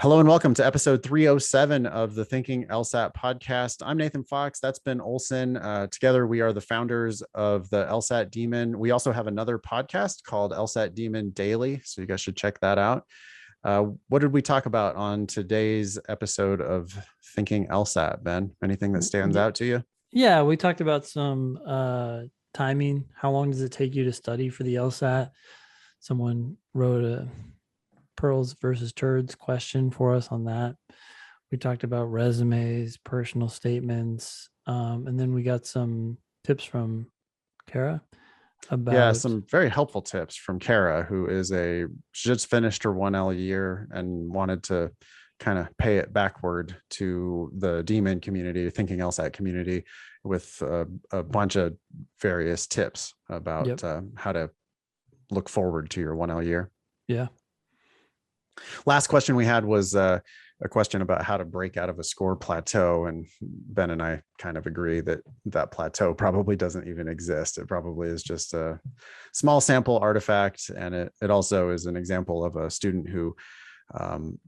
Hello and welcome to episode 307 of the Thinking LSAT podcast. I'm Nathan Fox. That's Ben Olson. Together, we are the founders of the LSAT Demon. We also have another podcast called LSAT Demon Daily, so you guys should check that out. What did we talk about on today's episode of Thinking LSAT, Ben? Anything that stands out to you? Yeah, we talked about some timing. How long does it take you to study for the LSAT? Someone wrote a pearls versus turds question for us on that. We talked about resumes, personal statements, and then we got some tips from Kara about some very helpful tips from Kara, who is she just finished her 1L year and wanted to kind of pay it backward to the Demon community, Thinking LSAT community, with a bunch of various tips about how to look forward to your 1L year. Yeah. Last question we had was a question about how to break out of a score plateau. And Ben and I kind of agree that plateau probably doesn't even exist. It probably is just a small sample artifact. And it also is an example of a student who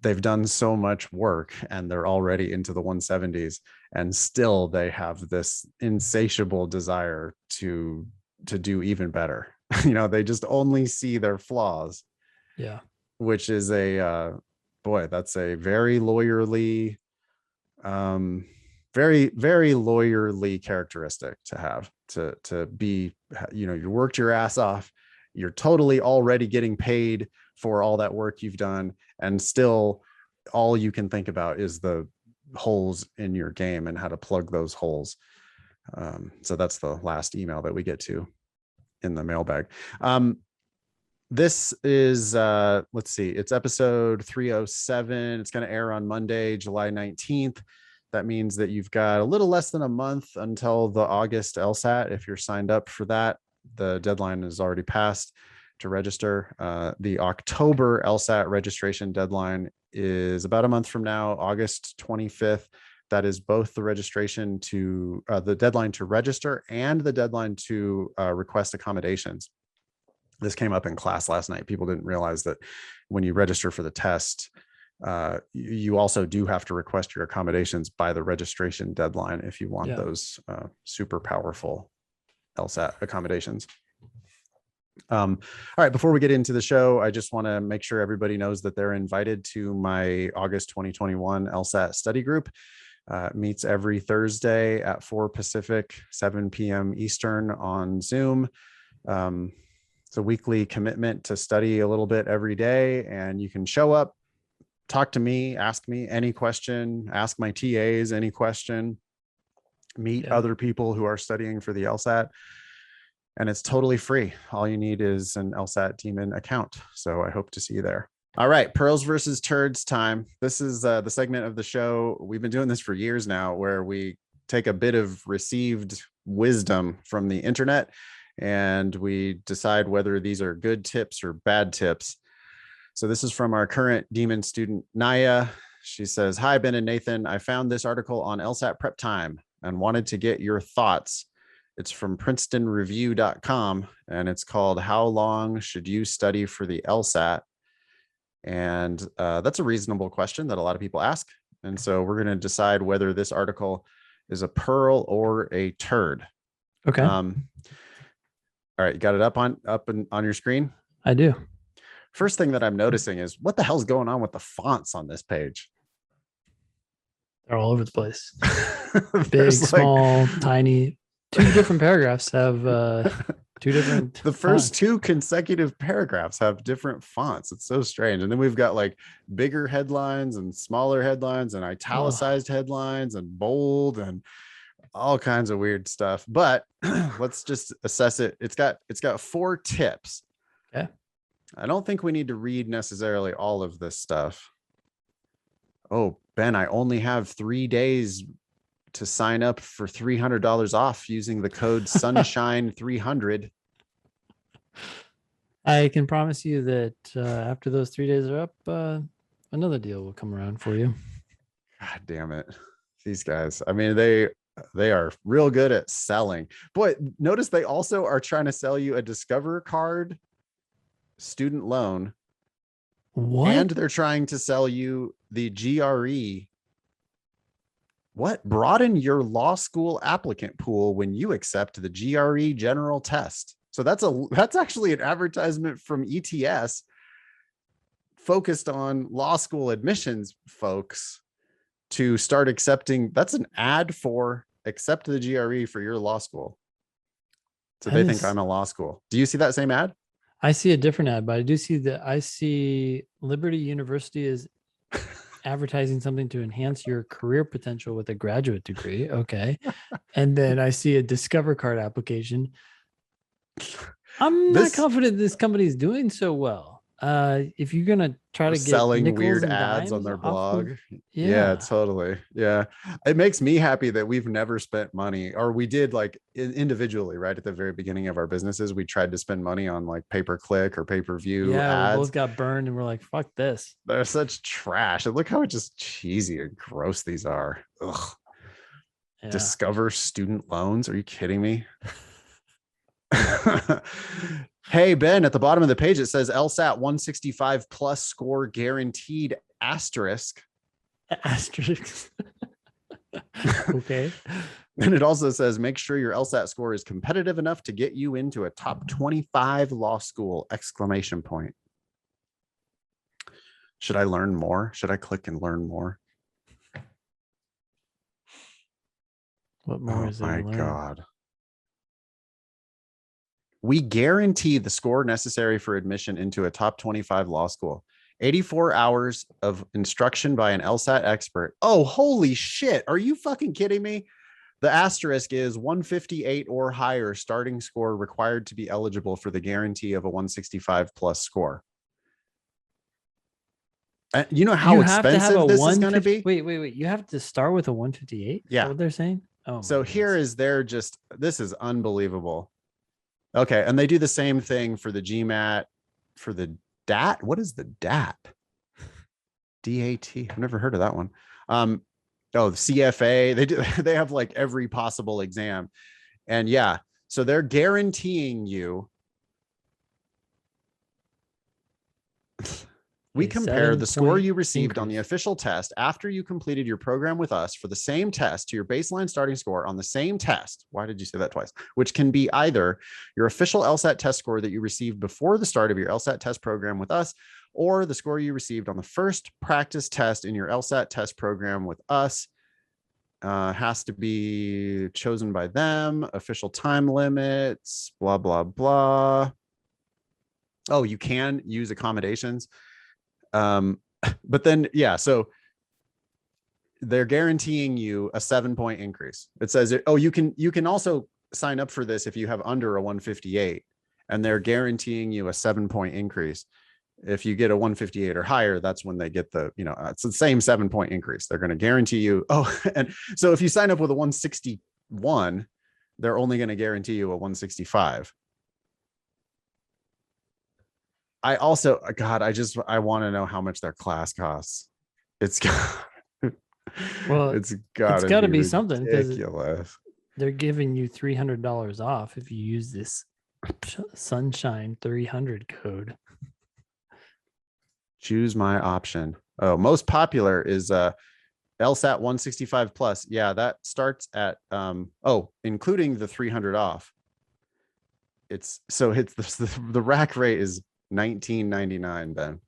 they've done so much work and they're already into the 170s, and still they have this insatiable desire to do even better. They just only see their flaws. Yeah. Which is that's a very lawyerly, very, very lawyerly characteristic to have, to be, you worked your ass off. You're totally already getting paid for all that work you've done. And still all you can think about is the holes in your game and how to plug those holes. So that's the last email that we get to in the mailbag. This is, let's see, it's episode 307. It's going to air on Monday, July 19th. That means that you've got a little less than a month until the August LSAT. If you're signed up for that, the deadline is already passed to register. The October LSAT registration deadline is about a month from now, August 25th. That is both the registration to the deadline to register and the deadline to request accommodations. This came up in class last night. People didn't realize that when you register for the test, you also do have to request your accommodations by the registration deadline if you want those super powerful LSAT accommodations. All right, before we get into the show, I just want to make sure everybody knows that they're invited to my August 2021 LSAT study group. Meets every Thursday at 4 Pacific, 7 p.m. Eastern on Zoom. It's a weekly commitment to study a little bit every day, and you can show up, talk to me, ask me any question, ask my TAs any question, meet other people who are studying for the LSAT, and it's totally free. All you need is an LSAT Demon account. So I hope to see you there. All right, pearls versus turds time. This is the segment of the show. We've been doing this for years now, where we take a bit of received wisdom from the internet and we decide whether these are good tips or bad tips. So this is from our current Demon student, Naya. She says, "Hi, Ben and Nathan. I found this article on LSAT Prep Time and wanted to get your thoughts. It's from PrincetonReview.com, and it's called How Long Should You Study for the LSAT? And that's a reasonable question that a lot of people ask. And so we're going to decide whether this article is a pearl or a turd." Okay. All right, you got it up on your screen? I do. First thing that I'm noticing is, what the hell's going on with the fonts on this page? They're all over the place. Big, small, tiny. Two different paragraphs have two different the first two consecutive paragraphs have different fonts. It's so strange. And then we've got like bigger headlines and smaller headlines and italicized headlines and bold and all kinds of weird stuff. But let's just assess it. It's got 4 tips. Okay. I don't think we need to read necessarily all of this stuff. Oh, Ben, I only have 3 days to sign up for $300 off using the code Sunshine300. I can promise you that after those 3 days are up, another deal will come around for you. God damn it. These guys. I mean, they are real good at selling. Boy, notice they also are trying to sell you a Discover card student loan What? And they're trying to sell you the GRE. What? Broaden your law school applicant pool when you accept the GRE general test. So that's actually an advertisement from ETS focused on law school admissions folks to start accepting. That's an ad for accept the GRE for your law school. So they think I'm a law school. Do you see that same ad? I see a different ad, but I do see that I see Liberty University is advertising something to enhance your career potential with a graduate degree. Okay. And then I see a Discover Card application. I'm not confident this company is doing so well. If you're gonna try to get selling weird and ads on their blog. Yeah, Totally. Yeah. It makes me happy that we've never spent money, or we did like individually, right? At the very beginning of our businesses, we tried to spend money on like pay-per-click or pay-per-view ads. We both got burned and we're like, fuck this. They're such trash. And look how just cheesy and gross these are. Ugh. Yeah. Discover student loans. Are you kidding me? Hey, Ben, at the bottom of the page, it says LSAT 165 plus score guaranteed asterisk. Asterisk. Okay. And it also says, make sure your LSAT score is competitive enough to get you into a top 25 law school, exclamation point. Should I learn more? Should I click and learn more? What more is there? Oh my God. We guarantee the score necessary for admission into a top 25 law school. 84 hours of instruction by an LSAT expert. Oh, holy shit. Are you fucking kidding me? The asterisk is 158 or higher starting score required to be eligible for the guarantee of a 165 plus score. You know how expensive this is going to be? Wait. You have to start with a 158? Yeah. Is that what they're saying? Oh, so here is their this is unbelievable. Okay, and they do the same thing for the GMAT, for the DAT. What is the DAT? DAT. I've never heard of that one. The CFA. They have like every possible exam, and yeah, so they're guaranteeing you. We compare the score you received on the official test after you completed your program with us for the same test to your baseline starting score on the same test. Why did you say that twice? Which can be either your official LSAT test score that you received before the start of your LSAT test program with us, or the score you received on the first practice test in your LSAT test program with us. Has to be chosen by them, official time limits, blah, blah, blah. Oh, you can use accommodations. But then, yeah, so they're guaranteeing you a 7-point increase. It says, oh, you can also sign up for this if you have under a 158, and they're guaranteeing you a 7-point increase. If you get a 158 or higher, that's when they get it's the same 7-point increase. They're going to guarantee you. Oh, and so if you sign up with a 161, they're only going to guarantee you a 165. I also, God, I want to know how much their class costs. It's got to be something, because they're giving you $300 off if you use this Sunshine 300 code. Choose my option. Oh, most popular is LSAT 165 plus. Yeah, that starts at including the 300 off. It's the rack rate is $19.99, Ben.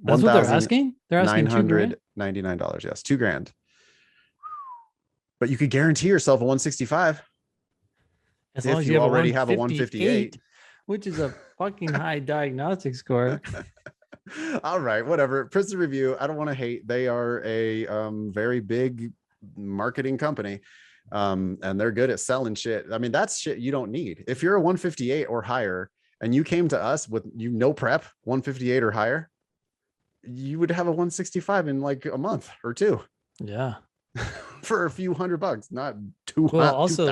That's what they're asking? They're asking $999. Yes, $2,000. But you could guarantee yourself a 165 as long as you already have a 158, which is a fucking high diagnostic score. All right, whatever. Prison Review, I don't want to hate. They are a very big marketing company. And they're good at selling shit. I mean, that's shit you don't need. If you're a 158 or higher, and you came to us with no prep, 158 or higher, you would have a 165 in like a month or two. Yeah. For a few $100, not 200. Well, also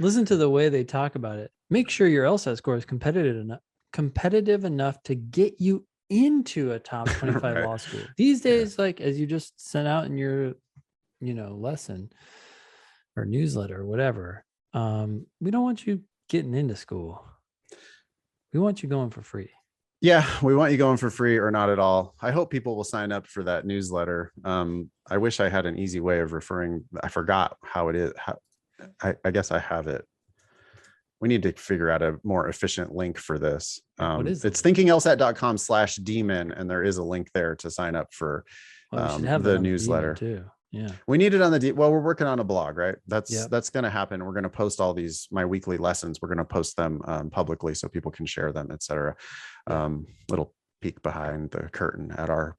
listen to the way they talk about it. Make sure your LSAT score is competitive enough to get you into a top 25 right. law school. These days, like as you just sent out in your, lesson or newsletter or whatever, we don't want you getting into school. We want you going for free. Yeah, we want you going for free or not at all. I hope people will sign up for that newsletter. I wish I had an easy way of referring. I forgot how it is. I guess I have it. We need to figure out a more efficient link for this. What is It's it? thinkinglsat.com/demon, and there is a link there to sign up for Well, we should have that the on the demon newsletter. too. Yeah. We need it on the well, we're working on a blog, right? That's Yep. going to happen. We're going to post all these my weekly lessons. We're going to post them publicly so people can share them, etc. Little peek behind the curtain at our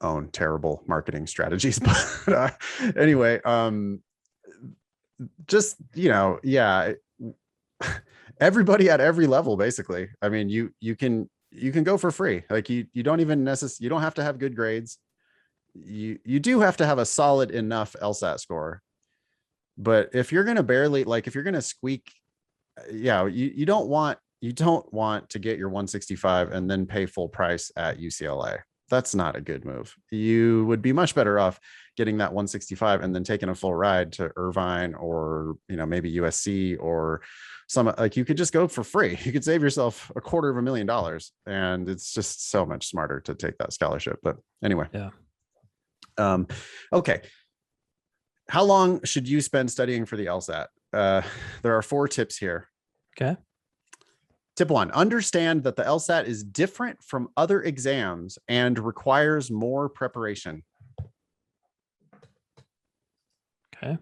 own terrible marketing strategies. But anyway, just yeah, everybody at every level, basically. I mean, you can go for free. Like you don't even necessarily, you don't have to have good grades. You do have to have a solid enough LSAT score, but if you're going to barely, like if you're going to squeak, you don't want to get your 165 and then pay full price at UCLA. That's not a good move. You would be much better off getting that 165 and then taking a full ride to Irvine or maybe USC or some, like you could just go for free. You could save yourself $250,000, and it's just so much smarter to take that scholarship. But anyway. Yeah. Okay. How long should you spend studying for the LSAT? There are 4 tips here. Okay. Tip 1, understand that the LSAT is different from other exams and requires more preparation. Okay.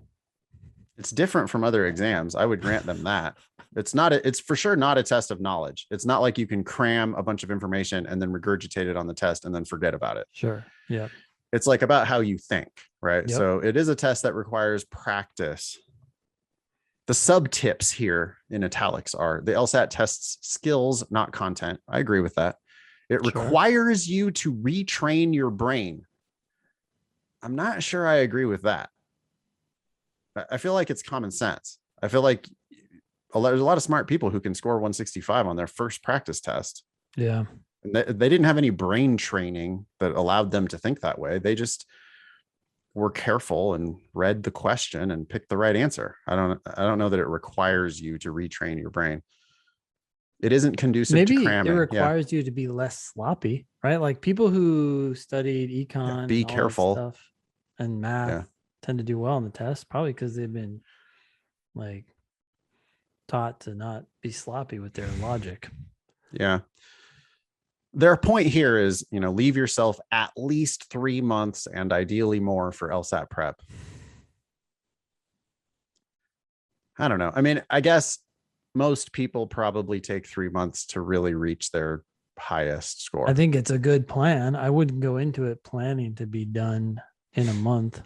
It's different from other exams. I would grant them that. It's for sure not a test of knowledge. It's not like you can cram a bunch of information and then regurgitate it on the test and then forget about it. Sure. Yeah. It's like about how you think, right? Yep. So it is a test that requires practice. The sub tips here in italics are the LSAT tests skills, not content. I agree with that. It requires you to retrain your brain. I'm not sure I agree with that. I feel like it's common sense. I feel like there's a lot of smart people who can score 165 on their first practice test. Yeah. And they didn't have any brain training that allowed them to think that way. They just were careful and read the question and picked the right answer. I don't know that it requires you to retrain your brain. It isn't conducive to cramming. Maybe it requires you to be less sloppy, right? Like people who studied econ, be and all careful that stuff and math tend to do well on the test, probably because they've been like taught to not be sloppy with their logic. Yeah. Their point here is, leave yourself at least 3 months and ideally more for LSAT prep. I don't know. I mean, I guess most people probably take 3 months to really reach their highest score. I think it's a good plan. I wouldn't go into it planning to be done in a month.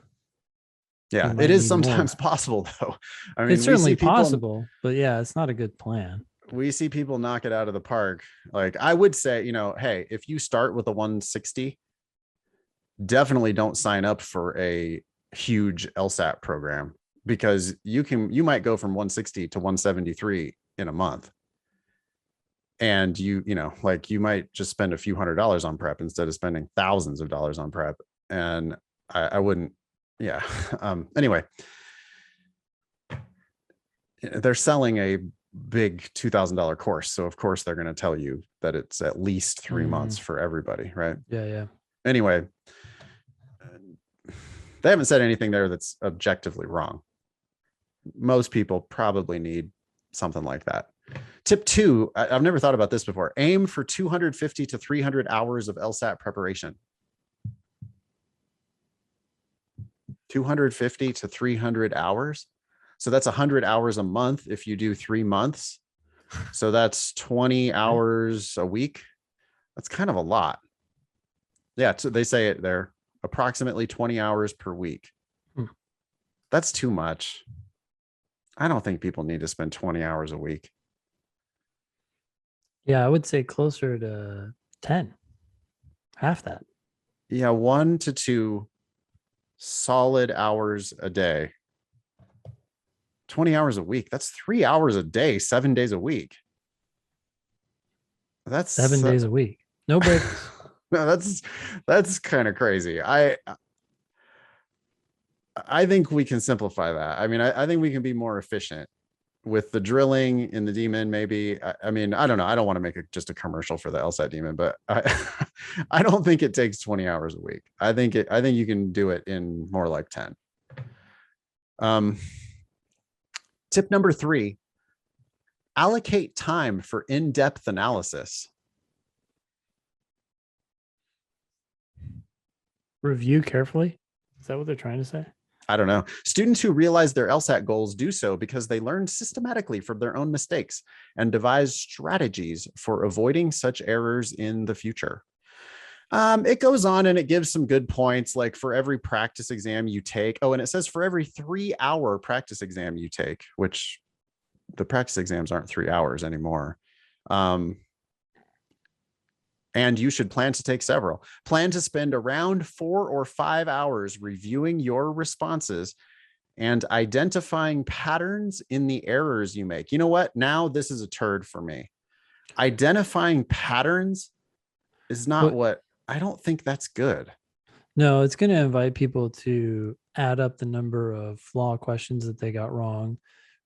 Yeah, it is sometimes possible, though. I mean, it's certainly possible, but yeah, it's not a good plan. We see people knock it out of the park. Like I would say, hey, if you start with a 160, definitely don't sign up for a huge LSAT program, because you might go from 160 to 173 in a month. And you might just spend a few $100s on prep instead of spending thousands of dollars on prep. And I wouldn't. Yeah. Anyway, they're selling a big $2,000 course. So of course they're going to tell you that it's at least 3 months for everybody. Right. Yeah. Yeah. Anyway, they haven't said anything there that's objectively wrong. Most people probably need something like that. Tip 2, I've never thought about this before. Aim for 250 to 300 hours of LSAT preparation. 250 to 300 hours. So that's 100 hours a month if you do 3 months. So that's 20 hours a week. That's kind of a lot. Yeah, so they say it there, approximately 20 hours per week. That's too much. I don't think people need to spend 20 hours a week. Yeah, I would say closer to 10. Half that. Yeah, 1 to 2 solid hours a day. 20 hours a week. That's 3 hours a day, 7 days a week. That's 7 days a week. No breaks. No, that's kind of crazy. I think we can simplify that. I mean, I think we can be more efficient. with the drilling in the demon, maybe. I mean, I don't know. I don't want to make just a commercial for the LSAT demon, but I don't think it takes 20 hours a week. I think you can do it in more like 10. Tip number 3, allocate time for in-depth analysis. Review carefully. Is that what they're trying to say? I don't know. Students who realize their LSAT goals do so because they learn systematically from their own mistakes and devise strategies for avoiding such errors in the future. It goes on and it gives some good points, like for every practice exam you take. Oh, and it says for every 3-hour practice exam you take, which the practice exams aren't 3 hours anymore. And you should plan to take several. Plan to spend around 4 or 5 hours reviewing your responses and identifying patterns in the errors you make. You know what? Now this is a turd for me. Identifying patterns is not what I don't think that's good. No, it's going to invite people to add up the number of flaw questions that they got wrong,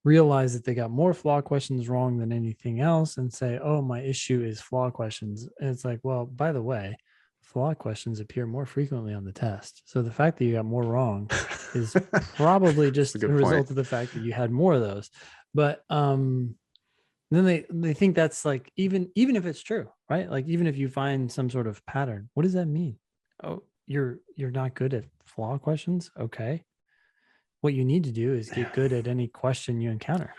realize that they got more flaw questions wrong than anything else, and say, oh, my issue is flaw questions. And it's like, well, by the way, flaw questions appear more frequently on the test. So the fact that you got more wrong is probably just a result of the fact that you had more of those. But then they think that's like, even if it's true, right? Like, even if you find some sort of pattern, what does that mean? Oh, you're not good at flaw questions. Okay. What you need to do is get good at any question you encounter.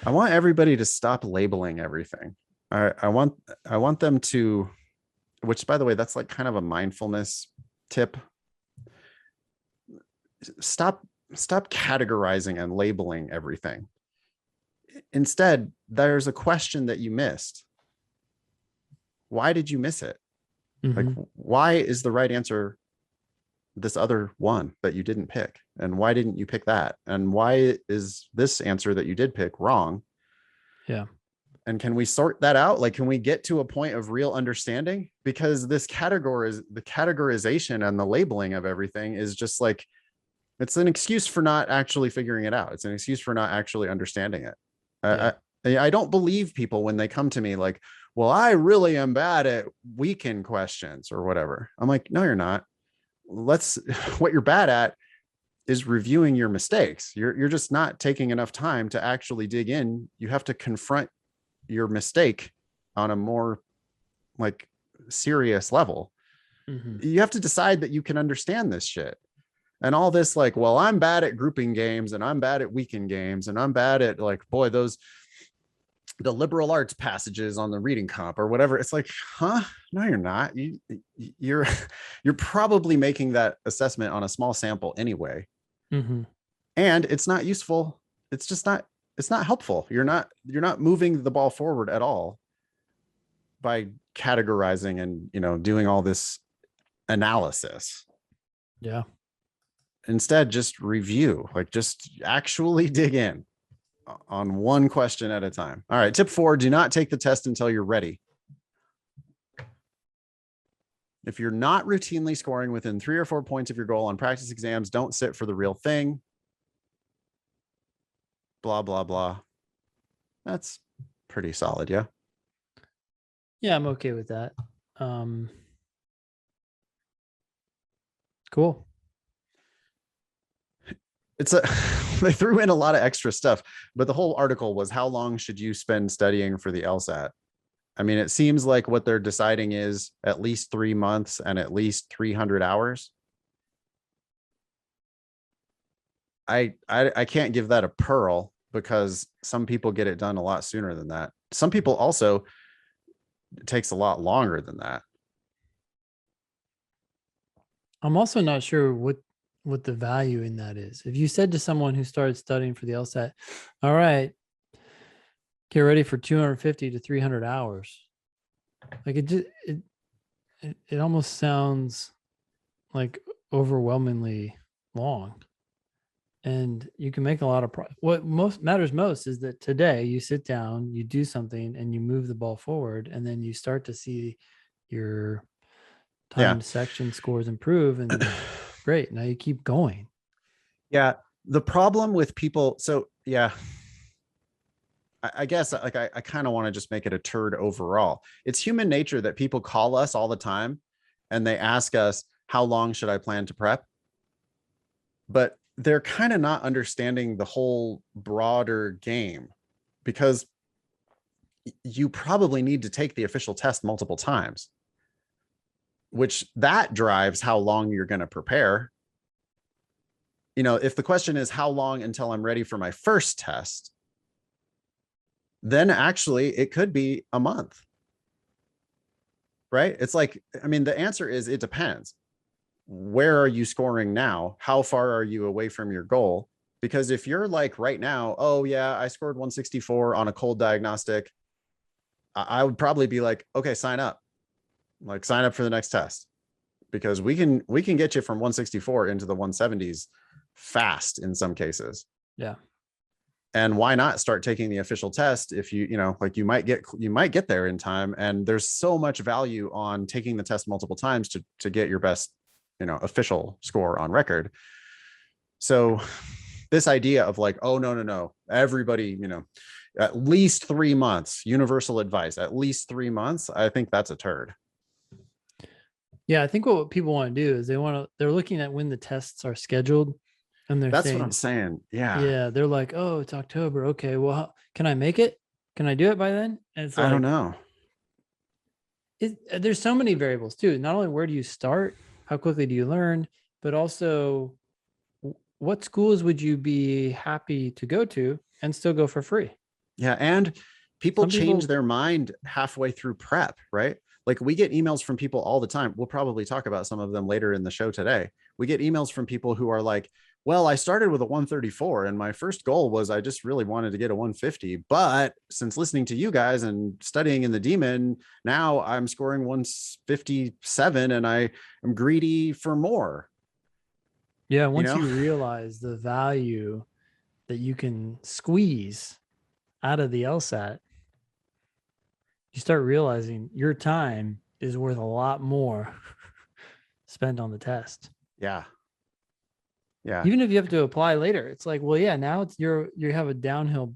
I want everybody to stop labeling everything. I want them to, which by the way, that's like kind of a mindfulness tip. Stop categorizing and labeling everything. Instead, there's a question that you missed. Why did you miss it? Like, why is the right answer this other one that you didn't pick? And why didn't you pick that? And why is this answer that you did pick wrong? Yeah. And can we sort that out? Like, can we get to a point of real understanding? Because this category is the categorization and the labeling of everything is just like, it's an excuse for not actually figuring it out. It's an excuse for not actually understanding it. Yeah. I don't believe people when they come to me like, well, I really am bad at weekend questions or whatever. I'm like, no, you're not. What you're bad at is reviewing your mistakes. You're just not taking enough time to actually dig in. You have to confront your mistake on a more like serious level. You have to decide that you can understand this shit. And all this like, well, I'm bad at grouping games and I'm bad at weekend games and I'm bad at like, boy, the liberal arts passages on the reading comp or whatever. It's like, huh? No, you're not. You're probably making that assessment on a small sample anyway. And it's not useful. It's not helpful. You're not moving the ball forward at all by categorizing and, doing all this analysis. Yeah. Instead, just review, like just actually dig in on one question at a time. All right. Tip 4, do not take the test until you're ready. If you're not routinely scoring within 3 or 4 points of your goal on practice exams, don't sit for the real thing. Blah, blah, blah. That's pretty solid. Yeah. Yeah, I'm okay with that. Cool. They threw in a lot of extra stuff, but the whole article was how long should you spend studying for the LSAT? I mean, it seems like what they're deciding is at least 3 months and at least 300 hours. I can't give that a pearl because some people get it done a lot sooner than that. Some people also, it takes a lot longer than that. I'm also not sure what the value in that is. If you said to someone who started studying for the LSAT, all right, get ready for 250 to 300 hours. Like it almost sounds like overwhelmingly long. And you can make a lot of what matters most is that today you sit down, you do something and you move the ball forward, and then you start to see your time section scores improve, and great. Now you keep going. Yeah. The problem with people. So yeah, I guess like I kind of want to just make it a turd overall. It's human nature that people call us all the time and they ask us, how long should I plan to prep? But they're kind of not understanding the whole broader game, because you probably need to take the official test multiple times, which that drives how long you're going to prepare. If the question is how long until I'm ready for my first test, then actually it could be a month, right? It's like, I mean, the answer is it depends. Where are you scoring now? How far are you away from your goal? Because if you're like right now, oh yeah, I scored 164 on a cold diagnostic, I would probably be like, okay, sign up, like sign up for the next test, because we can get you from 164 into the 170s fast in some cases. Yeah. And why not start taking the official test if like you might get there in time. And there's so much value on taking the test multiple times to get your best, official score on record. So this idea of like, oh, no, everybody, at least 3 months, universal advice, at least 3 months, I think that's a turd. Yeah, I think what people want to do is they're looking at when the tests are scheduled, and they're That's saying, what I'm saying. Yeah. yeah, they're like, oh, it's October. Okay, well, can I make it? Can I do it by then? And it's I don't like, know. there's so many variables too. Not only where do you start, how quickly do you learn, but also what schools would you be happy to go to and still go for free? Yeah. And people Some change people, their mind halfway through prep, right? Like we get emails from people all the time. We'll probably talk about some of them later in the show today. We get emails from people who are like, well, I started with a 134 and my first goal was I just really wanted to get a 150. But since listening to you guys and studying in the demon, now I'm scoring 157 and I am greedy for more. yeah, once you realize the value that you can squeeze out of the LSAT, you start realizing your time is worth a lot more spent on the test. Yeah. Yeah. Even if you have to apply later, it's like, well, yeah, now it's you have a downhill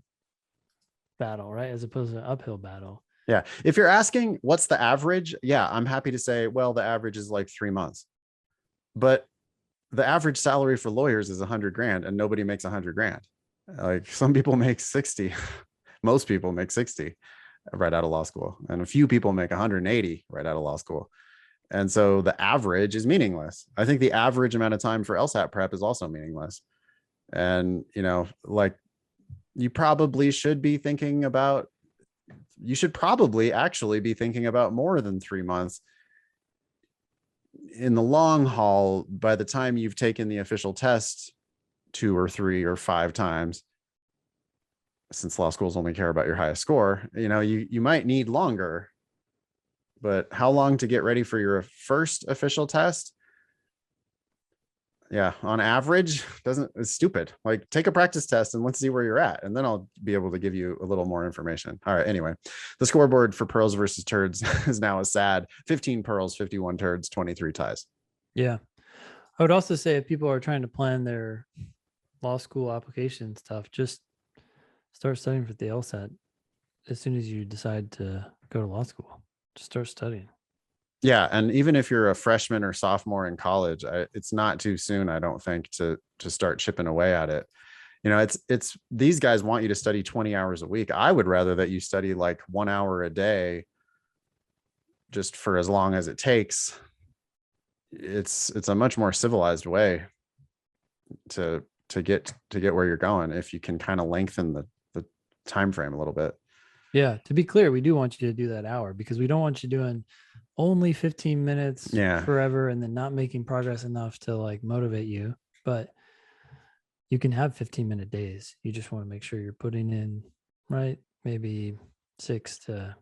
battle, right? As opposed to an uphill battle. Yeah. If you're asking what's the average, yeah, I'm happy to say, well, the average is like 3 months. But the average salary for lawyers is 100 grand and nobody makes 100 grand. Like some people make 60. Most people make 60 right out of law school. And a few people make 180 right out of law school. And so the average is meaningless. I think the average amount of time for LSAT prep is also meaningless. And, like you should probably actually be thinking about more than 3 months. In the long haul, by the time you've taken the official test 2 or 3 or 5 times, since law schools only care about your highest score, you might need longer. But how long to get ready for your first official test? Yeah, on average, it's stupid. Like take a practice test and let's see where you're at. And then I'll be able to give you a little more information. All right. Anyway, the scoreboard for pearls versus turds is now a sad 15 pearls, 51 turds, 23 ties. Yeah. I would also say if people are trying to plan their law school application stuff, just start studying for the LSAT as soon as you decide to go to law school. Just start studying. Yeah, and even if you're a freshman or sophomore in college, it's not too soon, I don't think, to start chipping away at it. It's these guys want you to study 20 hours a week. I would rather that you study like 1 hour a day just for as long as it takes. It's a much more civilized way to get where you're going if you can kind of lengthen the time frame a little bit. Yeah, to be clear, we do want you to do that hour because we don't want you doing only 15 minutes forever and then not making progress enough to like motivate you. But you can have 15-minute days. You just want to make sure you're putting in, right, maybe 6 to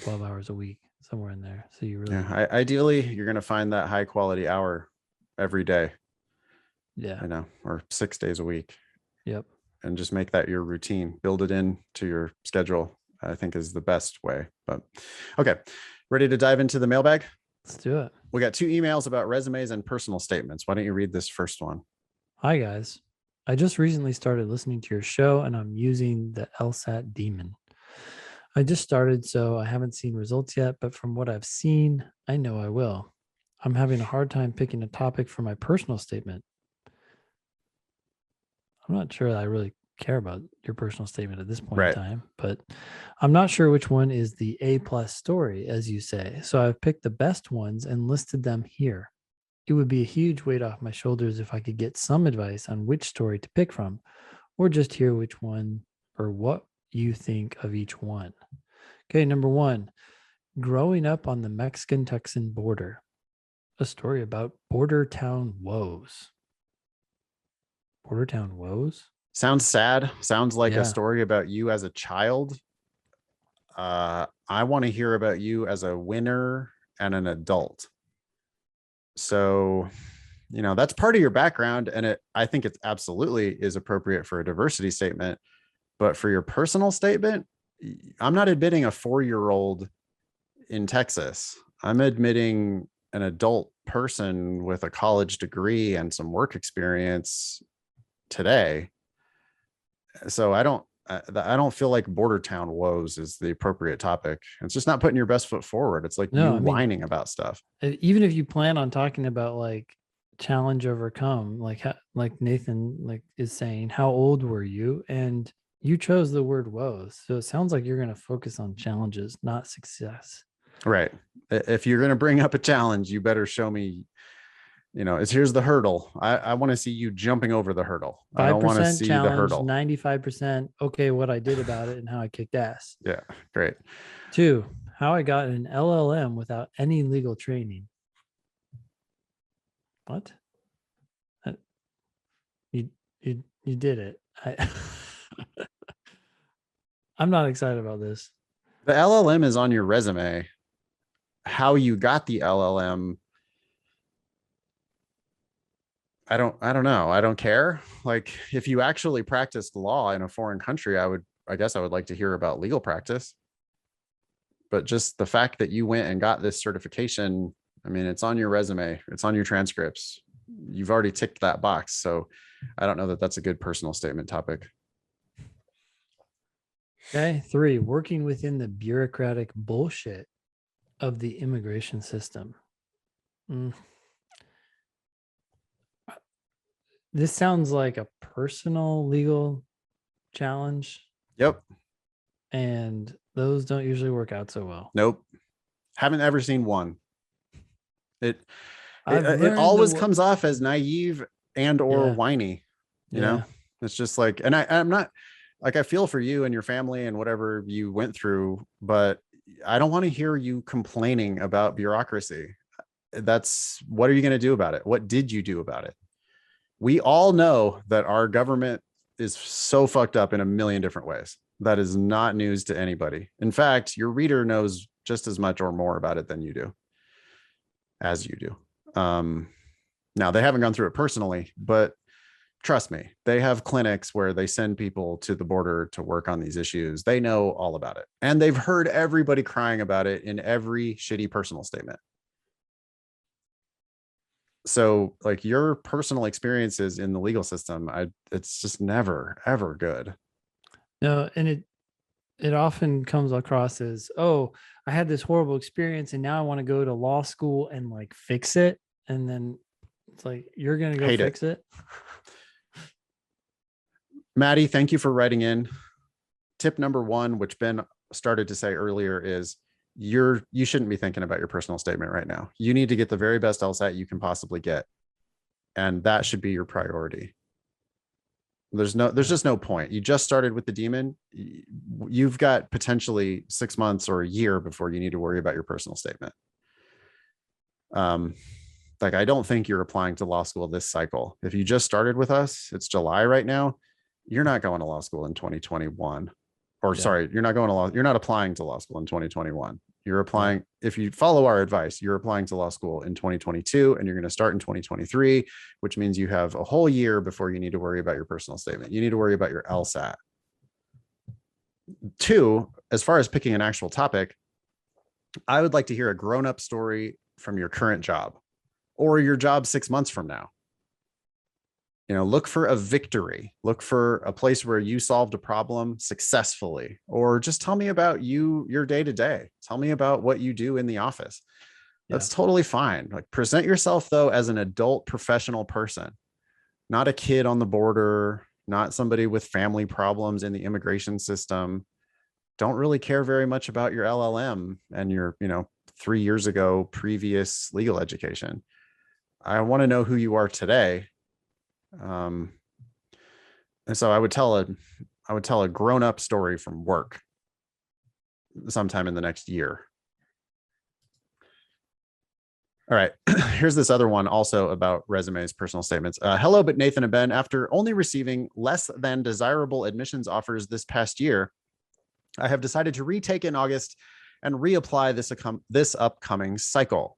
12 hours a week, somewhere in there. So you really, ideally you're going to find that high quality hour every day. Yeah. Or 6 days a week. Yep. And just make that your routine, build it into your schedule, I think is the best way. But okay. Ready to dive into the mailbag? Let's do it. We got 2 emails about resumes and personal statements. Why don't you read this first one? Hi, guys. I just recently started listening to your show and I'm using the LSAT Demon. I just started, so I haven't seen results yet, but from what I've seen, I know I will. I'm having a hard time picking a topic for my personal statement. I'm not sure that I really care about your personal statement at this point in Right. time, but I'm not sure which one is the A plus story, as you say. So I've picked the best ones and listed them here. It would be a huge weight off my shoulders if I could get some advice on which story to pick from, or just hear which one or what you think of each one. Okay, number one, growing up on the Mexican Texan border, a story about border town woes. Border town woes? Sounds sad. Sounds like a Yeah. story about you as a child. I want to hear about you as a winner and an adult. So, that's part of your background, and I think it absolutely is appropriate for a diversity statement. But for your personal statement, I'm not admitting a 4-year-old in Texas. I'm admitting an adult person with a college degree and some work experience today. So I don't feel like border town woes is the appropriate topic. It's just not putting your best foot forward. It's like No, you I mean, whining about stuff. even if you plan on talking about like challenge overcome, like Nathan like is saying, how old were you? And you chose the word woes. So it sounds like you're going to focus on challenges, not success. Right. If you're going to bring up a challenge, you better show me, here's the hurdle. I want to see you jumping over the hurdle. I don't want to 5% see the challenge, hurdle. 95%. Okay, what I did about it and how I kicked ass. Yeah. Great. Two, how I got an LLM without any legal training. What? Uh, you did it. I'm not excited about this. The LLM is on your resume. How you got the LLM, I don't know. I don't care. Like, if you actually practiced law in a foreign country, I guess I would like to hear about legal practice. But just the fact that you went and got this certification, I mean, it's on your resume, it's on your transcripts. You've already ticked that box. So I don't know that that's a good personal statement topic. Okay. Three, working within the bureaucratic bullshit of the immigration system. Mm. This sounds like a personal legal challenge, Yep. and those don't usually work out so well. Nope. Haven't ever seen one. It I've it learned always the comes off as naive and or yeah, whiny, you know? yeah. It's just like, and I'm not like, I feel for you and your family and whatever you went through, but I don't want to hear you complaining about bureaucracy. What are you going to do about it? What did you do about it? We all know that our government is so fucked up in a million different ways. That is not news to anybody. In fact, your reader knows just as much or more about it than you do, as you do. Now, they haven't gone through it personally, but trust me, they have clinics where they send people to the border to work on these issues. They know all about it. And they've heard everybody crying about it in every shitty personal statement. So, like, your personal experiences in the legal system, it's just never ever good. No, and it often comes across as, oh, I had this horrible experience and now I want to go to law school and like fix it. And then it's like, you're going to go Hate it. fix it. Maddie, thank you for writing in. Tip number one, which Ben started to say earlier, is you shouldn't be thinking about your personal statement right now. You need to get the very best LSAT you can possibly get, and that should be your priority. There's just no point. You just started with the demon. You've got potentially 6 months or a year before you need to worry about your personal statement. Like, I don't think you're applying to law school this cycle. If you just started with us, it's July right now. You're not going to law school in 2021. Or Yeah. sorry, you're not applying to law school in 2021. You're applying, if you follow our advice, you're applying to law school in 2022, and you're going to start in 2023, which means you have a whole year before you need to worry about your personal statement. You need to worry about your LSAT. Two, as far as picking an actual topic, I would like to hear a grown-up story from your current job or your job 6 months from now. Look for a victory, look for a place where you solved a problem successfully, or just tell me about your day to day. Tell me about what you do in the office. Yeah. That's totally fine. Like, present yourself though as an adult professional person, not a kid on the border, not somebody with family problems in the immigration system. Don't really care very much about your LLM and your 3 years ago previous legal education. I want to know who you are today. um, and so I would tell a grown-up story from work sometime in the next year. All right. Here's this other one also about resumes, personal statements. Hello, but Nathan and Ben, after only receiving less than desirable admissions offers this past year, I have decided to retake in August and reapply this upcoming cycle.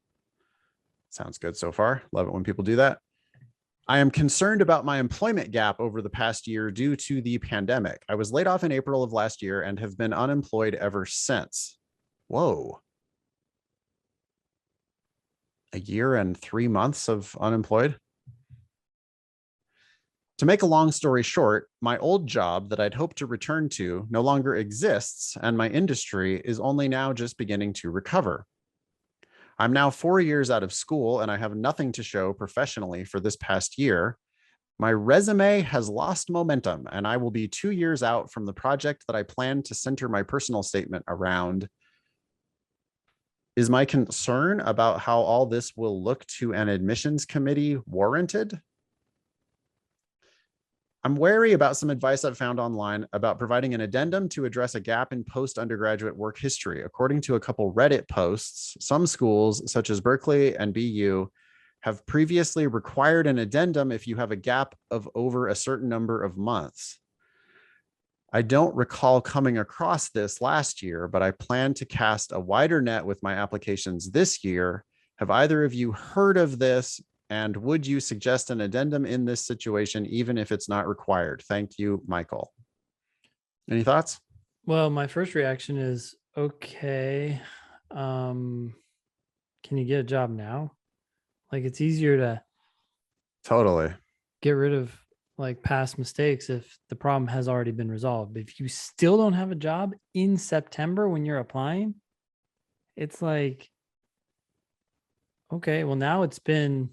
Sounds good so far. Love it when people do that. I am concerned about my employment gap over the past year due to the pandemic. I was laid off in April of last year and have been unemployed ever since. Whoa. A year and 3 months of unemployed? To make a long story short, my old job that I'd hoped to return to no longer exists, and my industry is only now just beginning to recover. I'm now 4 years out of school, and I have nothing to show professionally for this past year. My resume has lost momentum, and I will be 2 years out from the project that I plan to center my personal statement around. Is my concern about how all this will look to an admissions committee warranted? I'm wary about some advice I've found online about providing an addendum to address a gap in post-undergraduate work history. According to a couple Reddit posts, some schools, such as Berkeley and BU, have previously required an addendum if you have a gap of over a certain number of months. I don't recall coming across this last year, but I plan to cast a wider net with my applications this year. Have either of you heard of this? And would you suggest an addendum in this situation, even if it's not required? Thank you, Michael. Any thoughts? Well, my first reaction is okay. Can you get a job now? Like, it's easier to Totally. get rid of like past mistakes if the problem has already been resolved. But if you still don't have a job in September when you're applying, it's like, okay, well, now it's been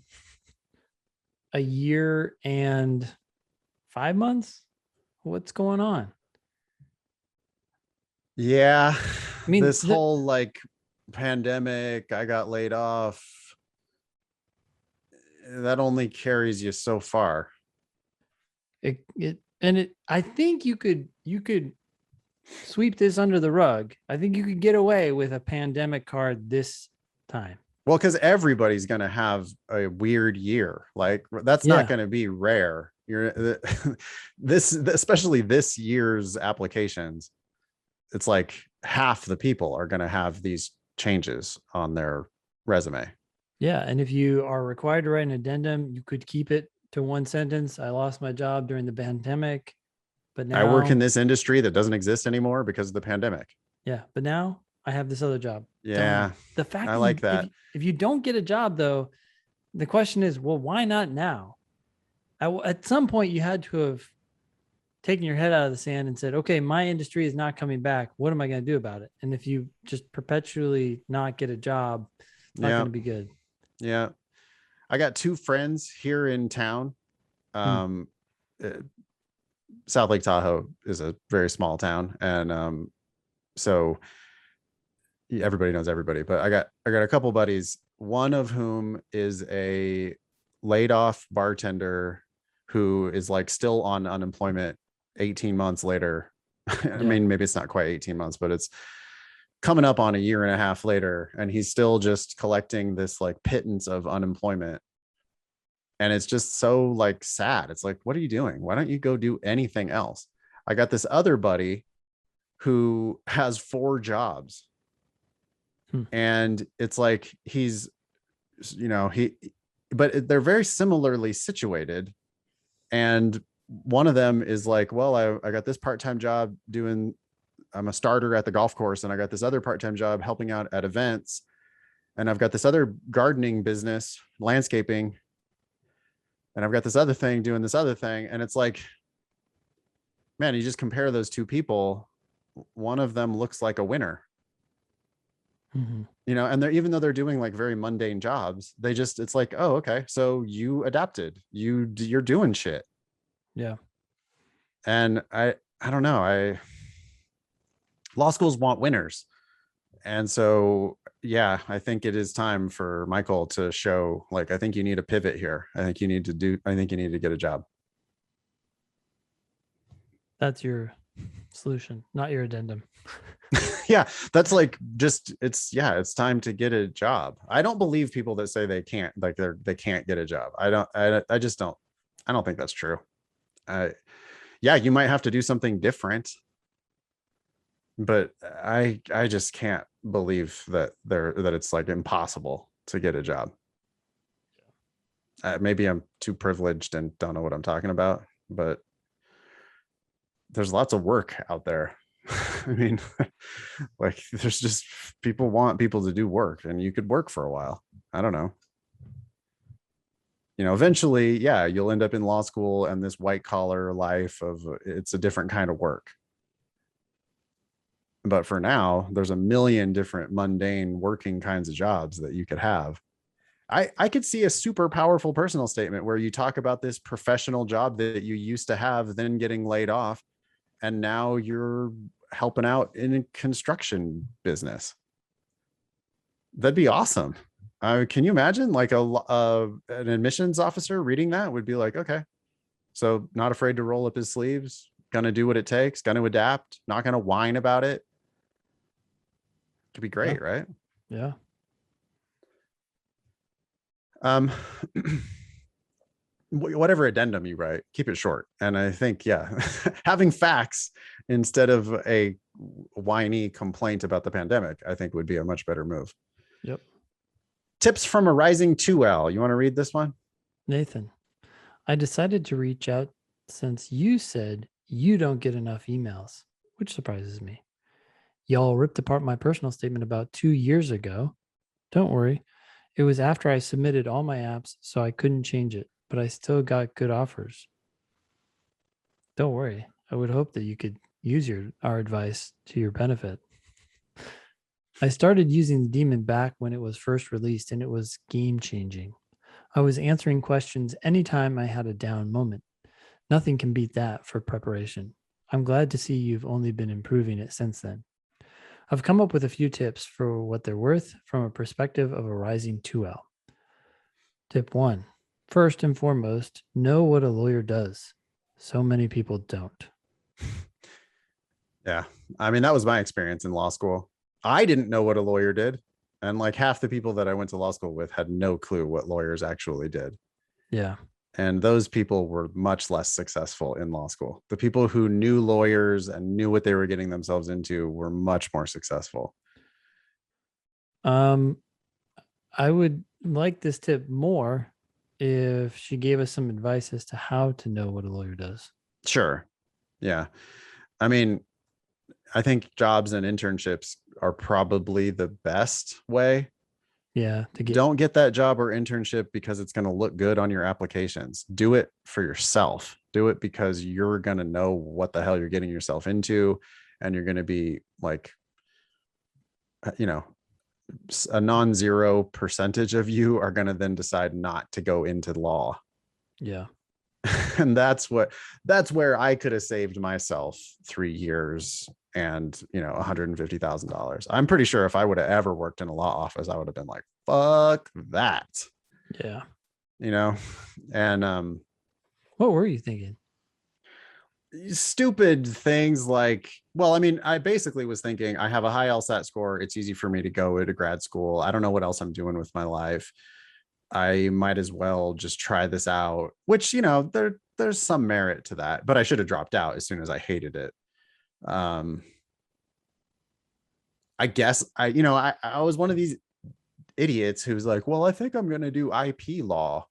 a year and 5 months. What's going on? Yeah. I mean, This whole like pandemic, I got laid off, that only carries you so far. I think you could sweep this under the rug. I think you could get away with a pandemic card this time. Well, because everybody's going to have a weird year. Like, that's not going to be rare. You're especially this year's applications. It's like half the people are going to have these changes on their resume. Yeah. And if you are required to write an addendum, you could keep it to one sentence. I lost my job during the pandemic, but now I work in this industry that doesn't exist anymore because of the pandemic. Yeah. But now I have this other job. Yeah. Done. The fact I like that. If you don't get a job, though, the question is, well, why not now? At some point, you had to have taken your head out of the sand and said, okay, my industry is not coming back. What am I going to do about it? And if you just perpetually not get a job, it's not going to be good. Yeah. I got two friends here in town. South Lake Tahoe is a very small town. And so everybody knows everybody, but I got a couple buddies, one of whom is a laid off bartender who is like still on unemployment 18 months later. I mean, maybe it's not quite 18 months, but it's coming up on a year and a half later, and he's still just collecting this like pittance of unemployment. And it's just so like sad. It's like, what are you doing? Why don't you go do anything else? I got this other buddy who has 4 jobs. And it's like but they're very similarly situated. And one of them is like, well, I got this part-time job I'm a starter at the golf course, and I got this other part-time job helping out at events, and I've got this other gardening business, landscaping. and I've got this other thing doing this other thing. And it's like, man, you just compare those two people. One of them looks like a winner, Mhm. and they're, even though they're doing like very mundane jobs, it's like, oh, okay, so you adapted, you're doing shit. Yeah. And I don't know, law schools want winners. And so, yeah, I think it is time for Michael to show, like, I think you need a pivot here. I think you need to get a job. That's your solution, not your addendum. Yeah, that's like, it's time to get a job. I don't believe people that say they can't, like, they can't get a job. I just don't, I don't think that's true. Yeah, you might have to do something different, but I just can't believe that it's like impossible to get a job. Maybe I'm too privileged and don't know what I'm talking about, but there's lots of work out there. I mean, like, there's just, people want people to do work, and you could work for a while. I don't know. Eventually, yeah, you'll end up in law school and this white collar life of, it's a different kind of work. But for now, there's a million different mundane working kinds of jobs that you could have. I could see a super powerful personal statement where you talk about this professional job that you used to have, then getting laid off, and now you're helping out in a construction business. That'd be awesome. Can you imagine, like, an admissions officer reading that would be like, okay, so not afraid to roll up his sleeves, gonna do what it takes, gonna adapt, not gonna whine about it. Could be great, Yeah. right? Yeah. Um, whatever addendum you write, keep it short. And I think, yeah, having facts instead of a whiny complaint about the pandemic, I think would be a much better move. Yep. Tips from a rising 2L. You want to read this one? Nathan, I decided to reach out since you said you don't get enough emails, which surprises me. Y'all ripped apart my personal statement about 2 years ago. Don't worry. It was after I submitted all my apps, so I couldn't change it, but I still got good offers. Don't worry. I would hope that you could use our advice to your benefit. I started using the Demon back when it was first released, and it was game changing. I was answering questions anytime I had a down moment. Nothing can beat that for preparation. I'm glad to see you've only been improving it since then. I've come up with a few tips for what they're worth from a perspective of a rising 2L. Tip 1. First and foremost, know what a lawyer does. So many people don't. Yeah. I mean, that was my experience in law school. I didn't know what a lawyer did. And like half the people that I went to law school with had no clue what lawyers actually did. Yeah. And those people were much less successful in law school. The people who knew lawyers and knew what they were getting themselves into were much more successful. I would like this tip more if she gave us some advice as to how to know what a lawyer does. Sure. Yeah. I mean, I think jobs and internships are probably the best way. Yeah, to get Don't get that job or internship because it's going to look good on your applications. Do it for yourself. Do it because you're going to know what the hell you're getting yourself into. And you're going to be like, a non-zero percentage of you are going to then decide not to go into law. yeah. And that's where I could have saved myself 3 years and $150,000. I'm pretty sure if I would have ever worked in a law office, I would have been like, fuck that. Yeah. And What were you thinking? stupid things like, well, I mean, I basically was thinking, I have a high LSAT score, it's easy for me to go into grad school, I don't know what else I'm doing with my life, I might as well just try this out, which, there's some merit to that, but I should have dropped out as soon as I hated it. I guess I was one of these idiots who's like, well, I think I'm going to do IP law.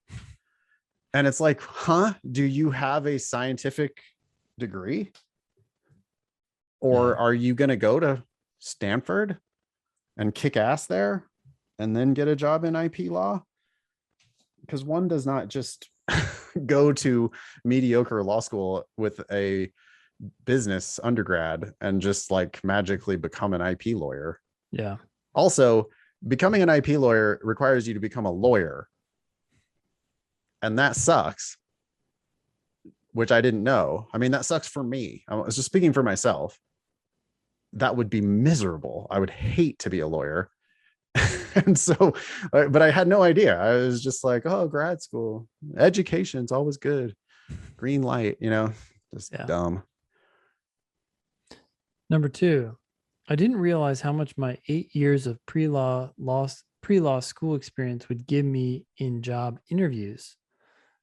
And it's like, huh? Do you have a scientific degree? Or are you going to go to Stanford and kick ass there and then get a job in IP law? Because one does not just go to mediocre law school with a business undergrad and just like magically become an IP lawyer. Yeah. Also, becoming an IP lawyer requires you to become a lawyer. And that sucks, which I didn't know. I mean, that sucks for me. I was just speaking for myself. That would be miserable. I would hate to be a lawyer. And so, but I had no idea. I was just like, oh, grad school, education's always good. Green light, just dumb. Number 2, I didn't realize how much my 8 years of pre-law school experience would give me in job interviews.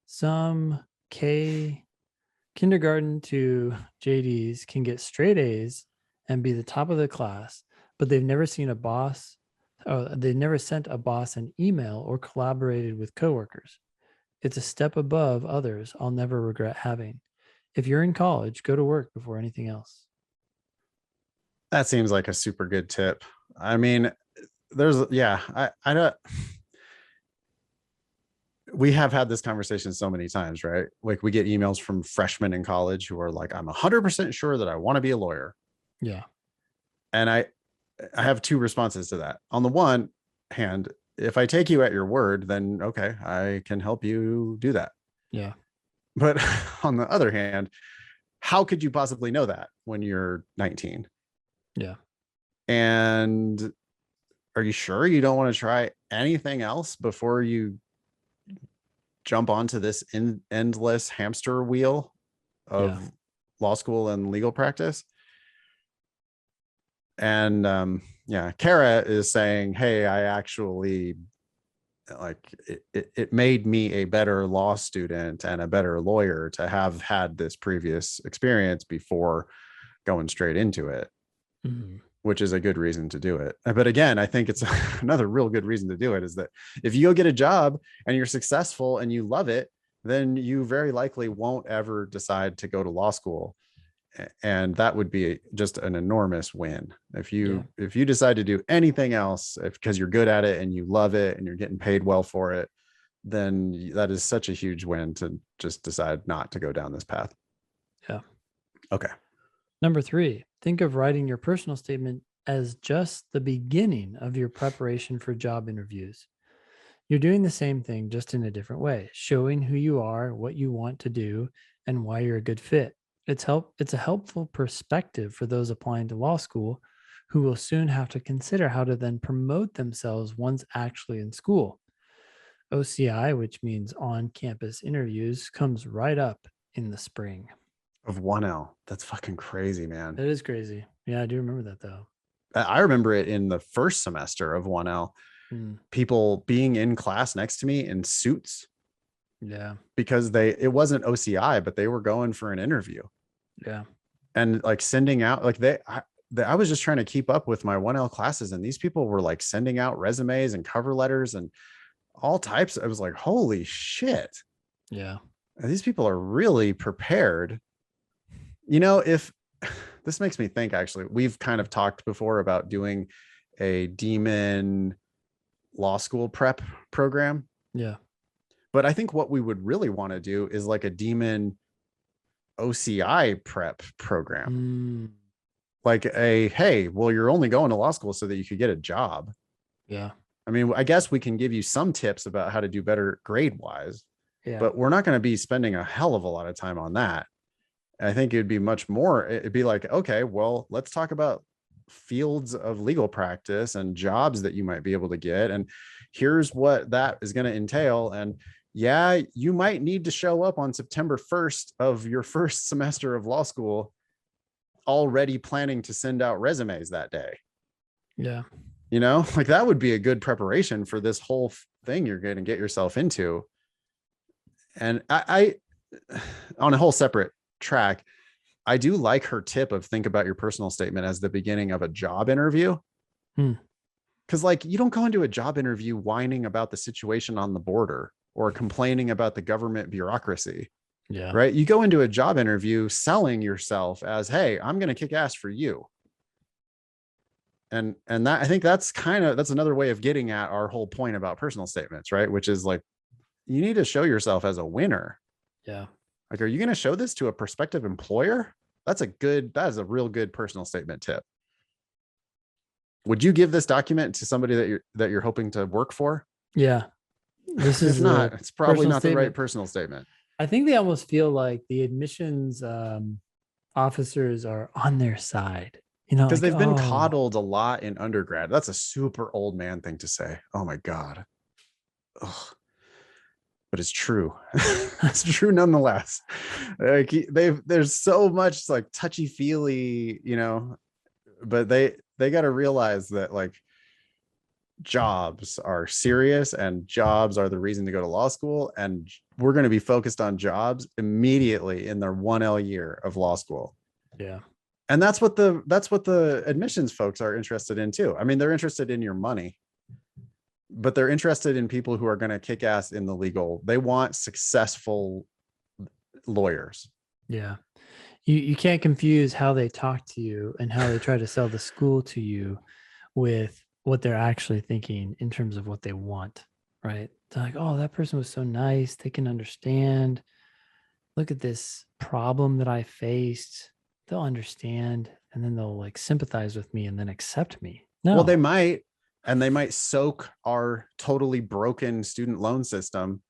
Some kindergarten to JDs can get straight A's and be the top of the class, but they've never seen a boss. They've never sent a boss an email or collaborated with coworkers. It's a step above others I'll never regret having. If you're in college, go to work before anything else. That seems like a super good tip. I mean, I don't. We have had this conversation so many times, right? Like we get emails from freshmen in college who are like, I'm 100% sure that I want to be a lawyer. Yeah. And I have two responses to that. On the one hand, if I take you at your word, then okay, I can help you do that. Yeah. But on the other hand, how could you possibly know that when you're 19? Yeah. And are you sure you don't want to try anything else before you jump onto this endless hamster wheel of law school and legal practice? And Kara is saying, hey, I actually like it made me a better law student and a better lawyer to have had this previous experience before going straight into it. Mm-hmm. Which is a good reason to do it. But again, I think it's another real good reason to do it is that if you go get a job and you're successful and you love it, then you very likely won't ever decide to go to law school. And that would be just an enormous win. If you decide to do anything else because you're good at it and you love it and you're getting paid well for it, then that is such a huge win to just decide not to go down this path. Yeah. Okay. Number 3, think of writing your personal statement as just the beginning of your preparation for job interviews. You're doing the same thing, just in a different way, showing who you are, what you want to do, and why you're a good fit. It's a helpful perspective for those applying to law school who will soon have to consider how to then promote themselves once actually in school. OCI, which means on-campus interviews, comes right up in the spring. Of 1L. That's fucking crazy, man. That is crazy. Yeah, I do remember that though. I remember it in the first semester of 1L. People being in class next to me in suits. Yeah. Because it wasn't OCI, but they were going for an interview. Yeah. And like sending out, like I was just trying to keep up with my 1L classes, and these people were like sending out resumes and cover letters and all types. I was like, holy shit. Yeah. These people are really prepared. If this makes me think, actually, we've kind of talked before about doing a demon law school prep program. Yeah. But I think what we would really want to do is like a demon OCI prep program. Like hey, well, you're only going to law school so that you could get a job. Yeah. I mean, I guess we can give you some tips about how to do better grade wise, but we're not going to be spending a hell of a lot of time on that. I think it'd be much more, it'd be like, okay, well, let's talk about fields of legal practice and jobs that you might be able to get. And here's what that is going to entail. And yeah, you might need to show up on September 1st of your first semester of law school already planning to send out resumes that day. Yeah. Like that would be a good preparation for this whole thing you're going to get yourself into. And I on a whole separate track, I do like her tip of think about your personal statement as the beginning of a job interview. Because like you don't go into a job interview whining about the situation on the border or complaining about the government bureaucracy. Yeah. Right. You go into a job interview selling yourself as, hey, I'm going to kick ass for you. And that, I think that's another way of getting at our whole point about personal statements, right? Which is like, you need to show yourself as a winner. Yeah. Like, are you going to show this to a prospective employer? That is a real good personal statement tip. Would you give this document to somebody that you're hoping to work for? Yeah. This If is a not, it's probably personal not the right statement. personal statement. I think they almost feel like the admissions officers are on their side. Because Like, they've been oh, coddled a lot in undergrad. That's a super old man thing to say. Oh my God. Ugh. But it's true. It's true nonetheless. Like there's so much like touchy feely, but they got to realize that like jobs are serious and jobs are the reason to go to law school. And we're going to be focused on jobs immediately in their 1L year of law school. yeah. And that's what the admissions folks are interested in too. I mean, they're interested in your money, but they're interested in people who are going to kick ass in the legal. They want successful lawyers. Yeah. You can't confuse how they talk to you and how they try to sell the school to you with what they're actually thinking in terms of what they want, right? They're like, oh, that person was so nice. They can understand. Look at this problem that I faced. They'll understand and then they'll like sympathize with me and then accept me. Well, they No. might, and they might soak our totally broken student loan system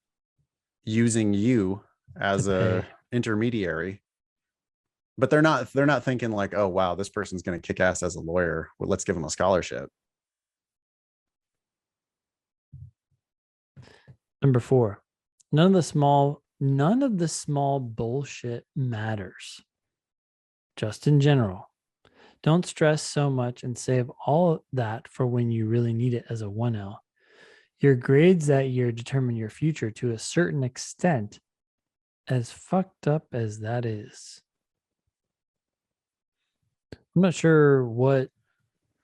using you To as a pay. intermediary. But they're not thinking like, oh wow, this person's going to kick ass as a lawyer. Well, let's give them a scholarship. Number 4, none of the small bullshit matters. Just in general. Don't stress so much and save all that for when you really need it as a 1L. Your grades that year determine your future to a certain extent, as fucked up as that is. I'm not sure what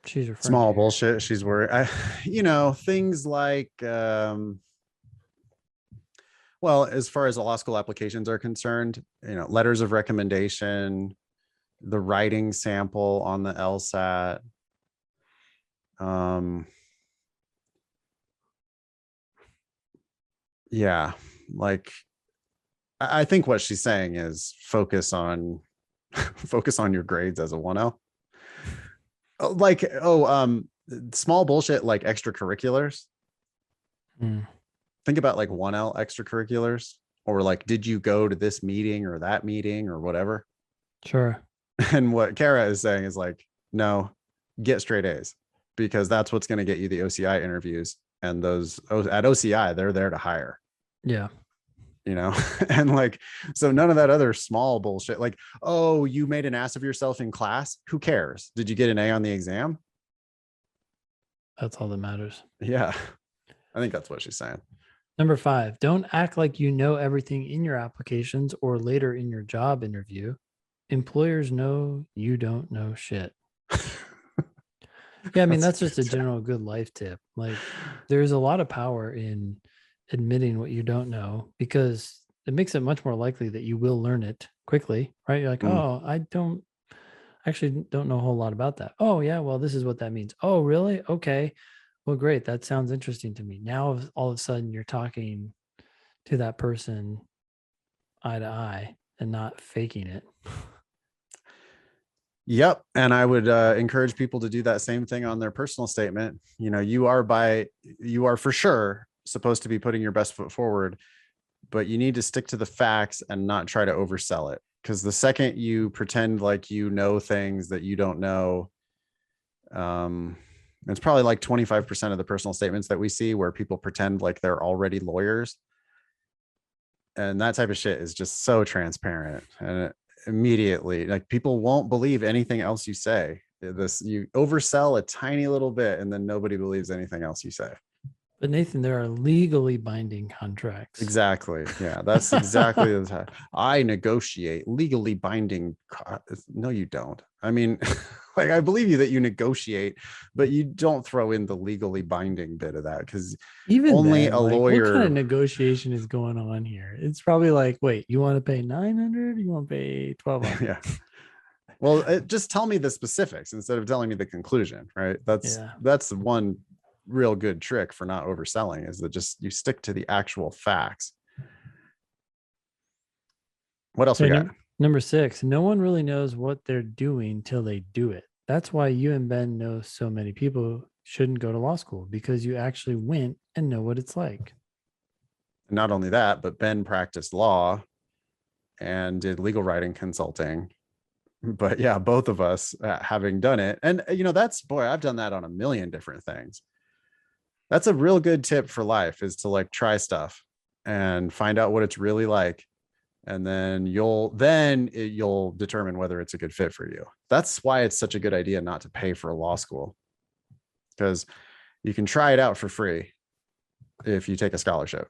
she's referring to Small here. bullshit. She's worried. Things like, well, as far as the law school applications are concerned, letters of recommendation, the writing sample on the LSAT. Yeah, like I think what she's saying is focus on focus on your grades as a 1L. Like, small bullshit like extracurriculars. Mm, Think about like 1L extracurriculars, or like, did you go to this meeting or that meeting or whatever? sure. And what Kara is saying is like, no, get straight A's, because that's what's going to get you the OCI interviews. And those at OCI, they're there to hire, Yeah. and like, so none of that other small bullshit, like, oh, you made an ass of yourself in class. Who cares? Did you get an A on the exam? That's all that matters. Yeah. I think that's what she's saying. Number 5, don't act like you know everything in your applications or later in your job interview. Employers know you don't know shit. Yeah, I mean, that's just a general good life tip. Like, there's a lot of power in admitting what you don't know because it makes it much more likely that you will learn it quickly, right? You're like, Mm. oh, I don't know a whole lot about that. Oh, yeah, well, this is what that means. Oh, really? Okay. Well, great. That sounds interesting to me. Now, all of a sudden, you're talking to that person eye to eye and not faking it. Yep. And I would encourage people to do that same thing on their personal statement. You are for sure supposed to be putting your best foot forward, but you need to stick to the facts and not try to oversell it. Because the second you pretend like you know things that you don't know, it's probably like 25% of the personal statements that we see where people pretend like they're already lawyers. And that type of shit is just so transparent. And immediately, like, people won't believe anything else you say. You oversell a tiny little bit and then nobody believes anything else you say. But Nathan, there are legally binding contracts. Exactly. Yeah, that's exactly the time. I negotiate legally binding. No, you don't. I mean, like, I believe you that you negotiate, but you don't throw in the legally binding bit of that, because Even only then, a like, what kind of lawyer. negotiation is going on here? It's probably like, wait, you want to pay 900? You want to pay 1200? Yeah. Well, just tell me the specifics instead of telling me the conclusion, right? Yeah. That's one real good trick for not overselling, is that just you stick to the actual facts. What else we Okay, got? number 6. No one really knows what they're doing till they do it. That's why you and Ben know so many people shouldn't go to law school, because you actually went and know what it's like. Not only that, but Ben practiced law and did legal writing consulting. But yeah, both of us having done it. And, that's, boy, I've done that on a million different things. That's a real good tip for life, is to like try stuff and find out what it's really like. And then you'll determine whether it's a good fit for you. That's why it's such a good idea not to pay for a law school, because you can try it out for free if you take a scholarship.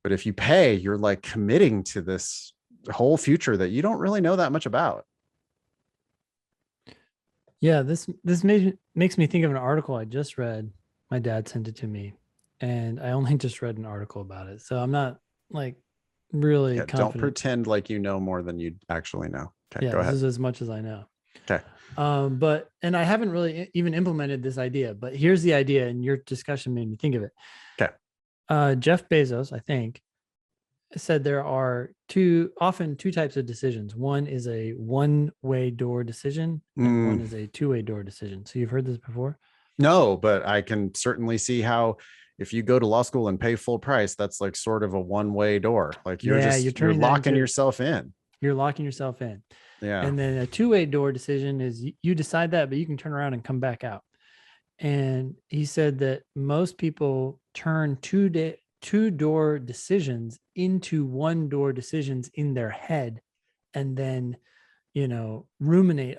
But if you pay, you're like committing to this whole future that you don't really know that much about. Yeah, this makes me think of an article I just read. My dad sent it to me, and I only just read an article about it, so I'm not like really Yeah, don't confident. pretend like you know more than you actually know. Okay, Yeah, go this ahead. is as much as I know. Okay. But and I haven't really even implemented this idea, but here's the idea, and your discussion made me think of it. Okay. Jeff Bezos, I think, said there are often two types of decisions. One is a one-way door decision, and one is a two-way door decision. So you've heard this before? No, but I can certainly see how, if you go to law school and pay full price, that's like sort of a one-way door. Like you're Yeah, you're turning that locking into yourself in. you're locking yourself in. Yeah. And then a two-way door decision is you decide that, but you can turn around and come back out. And he said that most people turn two-door decisions into one-door decisions in their head, and then ruminate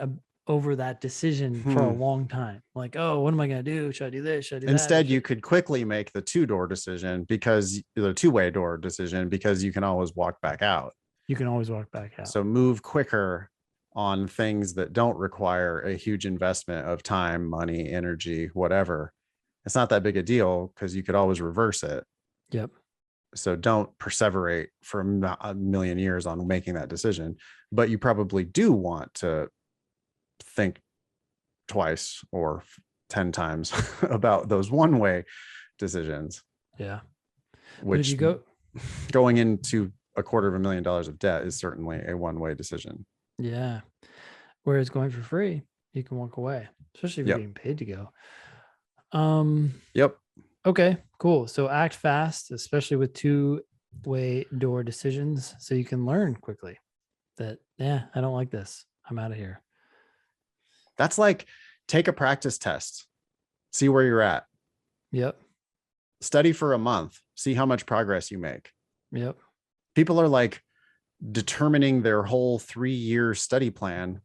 over that decision for a long time. Like, oh, what am I going to do? Should I do this? Should I do that? Instead, you could quickly make the two-door decision, because the two-way door decision, because you can always walk back out. You can always walk back out. So move quicker on things that don't require a huge investment of time, money, energy, whatever. It's not that big a deal, because you could always reverse it. Yep. So don't perseverate for a million years on making that decision, but you probably do want to think twice or 10 times about those one-way decisions. Yeah. Which, if you go going into $250,000 of debt is certainly a one-way decision. Yeah. Whereas going for free, you can walk away, especially if you're getting paid to go. Yep. Okay, cool. So act fast, especially with two-way door decisions, so you can learn quickly that, I don't like this. I'm out of here. That's like, take a practice test, see where you're at. Yep. Study for a month, see how much progress you make. Yep. People are like determining their whole 3-year study plan.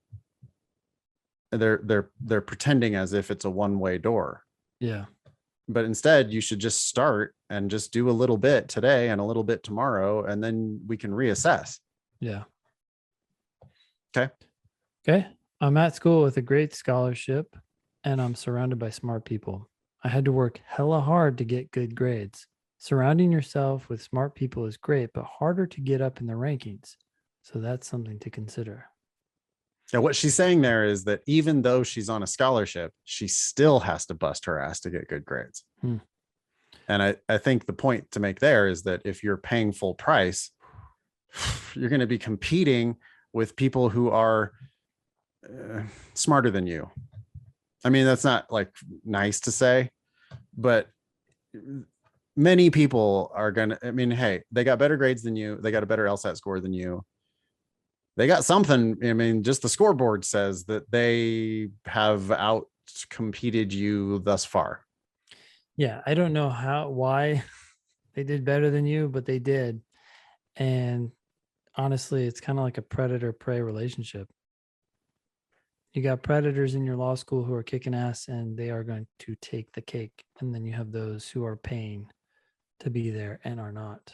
They're pretending as if it's a one-way door. Yeah. But instead, you should just start and just do a little bit today and a little bit tomorrow, and then we can reassess. Yeah. Okay. I'm at school with a great scholarship, and I'm surrounded by smart people. I had to work hella hard to get good grades. Surrounding yourself with smart people is great, but harder to get up in the rankings. So that's something to consider. Now, what she's saying there is that even though she's on a scholarship, she still has to bust her ass to get good grades. And I think the point to make there is that if you're paying full price, you're going to be competing with people who are smarter than you. I mean, that's not like nice to say, but many people are going to, hey, they got better grades than you. They got a better LSAT score than you. They got something. I mean, just the scoreboard says that they have out competed you thus far. Yeah. I don't know why they did better than you, but they did. And honestly, it's kind of like a predator-prey relationship. You got predators in your law school who are kicking ass, and they are going to take the cake. And then you have those who are paying to be there and are not.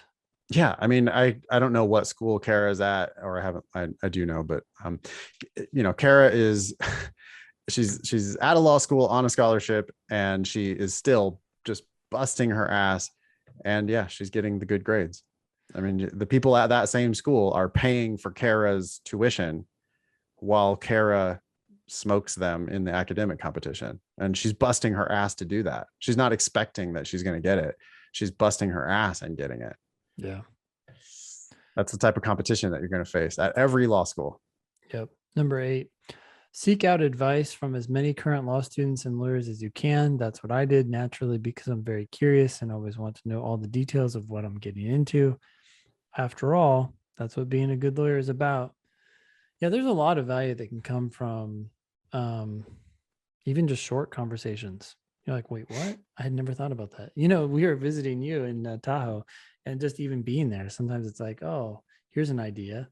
Yeah. I mean, I don't know what school Kara's at, or I do know, but Kara is, she's at a law school on a scholarship, and she is still just busting her ass. And yeah, she's getting the good grades. I mean, the people at that same school are paying for Kara's tuition while Kara smokes them in the academic competition. And she's busting her ass to do that. She's not expecting that she's going to get it. She's busting her ass and getting it. Yeah. That's the type of competition that you're going to face at every law school. Yep. Number 8, seek out advice from as many current law students and lawyers as you can. That's what I did naturally because I'm very curious and always want to know all the details of what I'm getting into. After all, that's what being a good lawyer is about. Yeah, there's a lot of value that can come from um, even just short conversations. You're like, wait, what? I had never thought about that. We were visiting you in Tahoe, and just even being there, sometimes it's like, oh, here's an idea.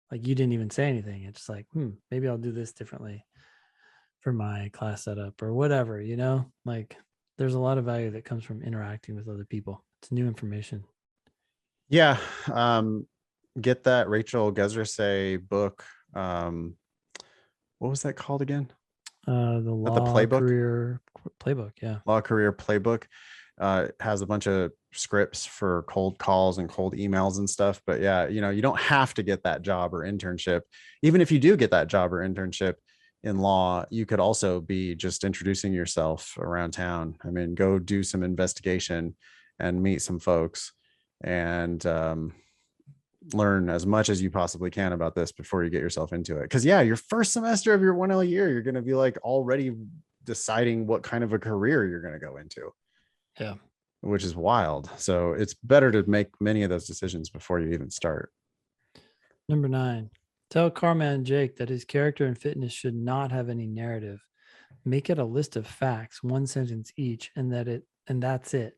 Like you didn't even say anything. It's just like, maybe I'll do this differently for my class setup or whatever, like there's a lot of value that comes from interacting with other people. It's new information. Yeah. Get that Rachel Gezrasay book. What was that called again? The The law playbook. career playbook. Yeah. Law career playbook. Has a bunch of scripts for cold calls and cold emails and stuff. But yeah, you don't have to get that job or internship. Even if you do get that job or internship in law, you could also be just introducing yourself around town. I mean, go do some investigation and meet some folks and learn as much as you possibly can about this before you get yourself into it. Because yeah, your first semester of your 1L year, you're going to be like already deciding what kind of a career you're going to go into. Yeah. Which is wild. So it's better to make many of those decisions before you even start. Number 9, tell Carman Jake that his character and fitness should not have any narrative. Make it a list of facts, one sentence each, and that's it.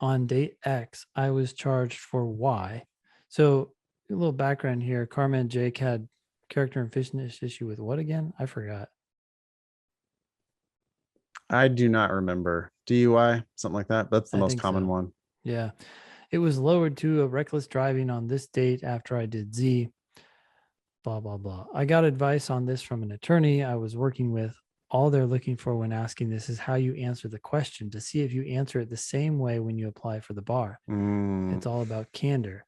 On date X, I was charged for Y. So a little background here. Carman Jake had character and fitness issue with what again? I forgot. I do not remember. DUI, something like that. That's the I most think common so. one. Yeah. It was lowered to a reckless driving on this date after I did Z. Blah, blah, blah. I got advice on this from an attorney I was working with. All they're looking for when asking this is how you answer the question to see if you answer it the same way when you apply for the bar. It's all about candor.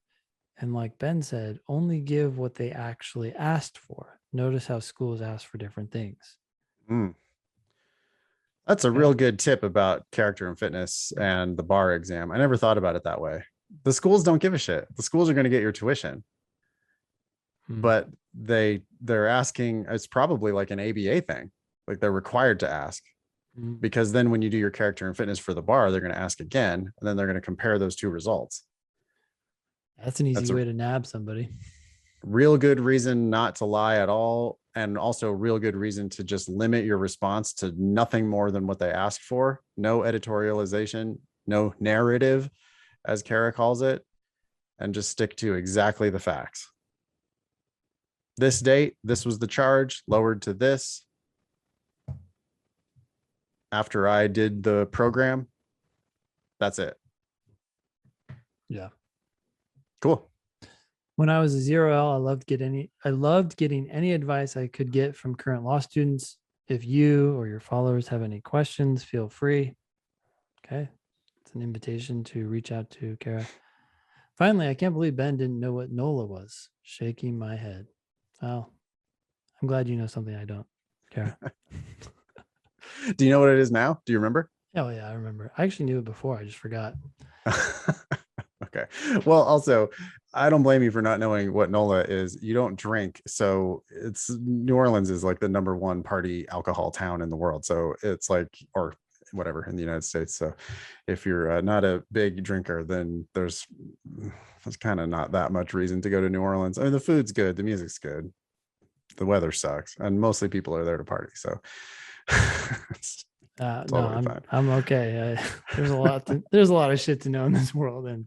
And like Ben said, only give what they actually asked for. Notice how schools ask for different things. Mm. That's a Okay. real good tip about character and fitness and the bar exam. I never thought about it that way. The schools don't give a shit. The schools are going to get your tuition, but they're asking. It's probably like an ABA thing. Like they're required to ask because then when you do your character and fitness for the bar, they're going to ask again, and then they're going to compare those two results. That's an easy way to nab somebody. Real good reason not to lie at all, and also real good reason to just limit your response to nothing more than what they ask for. No editorialization, no narrative, as Kara calls it, and just stick to exactly the facts. This date, this was the charge, lowered to this. After I did the program, that's it. Yeah. Cool. When I was a 0L, I loved getting any advice I could get from current law students. If you or your followers have any questions, feel free. Okay. It's an invitation to reach out to Kara. Finally, I can't believe Ben didn't know what NOLA was. Shaking my head. Well, I'm glad you know something I don't, Kara. Do you know what it is now? Do you remember? Oh, yeah, I remember. I actually knew it before. I just forgot. Okay. Well, also, I don't blame you for not knowing what NOLA is. You don't drink. So it's New Orleans is like the number one party alcohol town in the world. So it's like, or whatever in the United States. So if you're not a big drinker, then there's kind of not that much reason to go to New Orleans. I mean, the food's good. The music's good. The weather sucks. And mostly people are there to party. So it's totally fine. I'm okay. There's a lot of shit to know in this world, and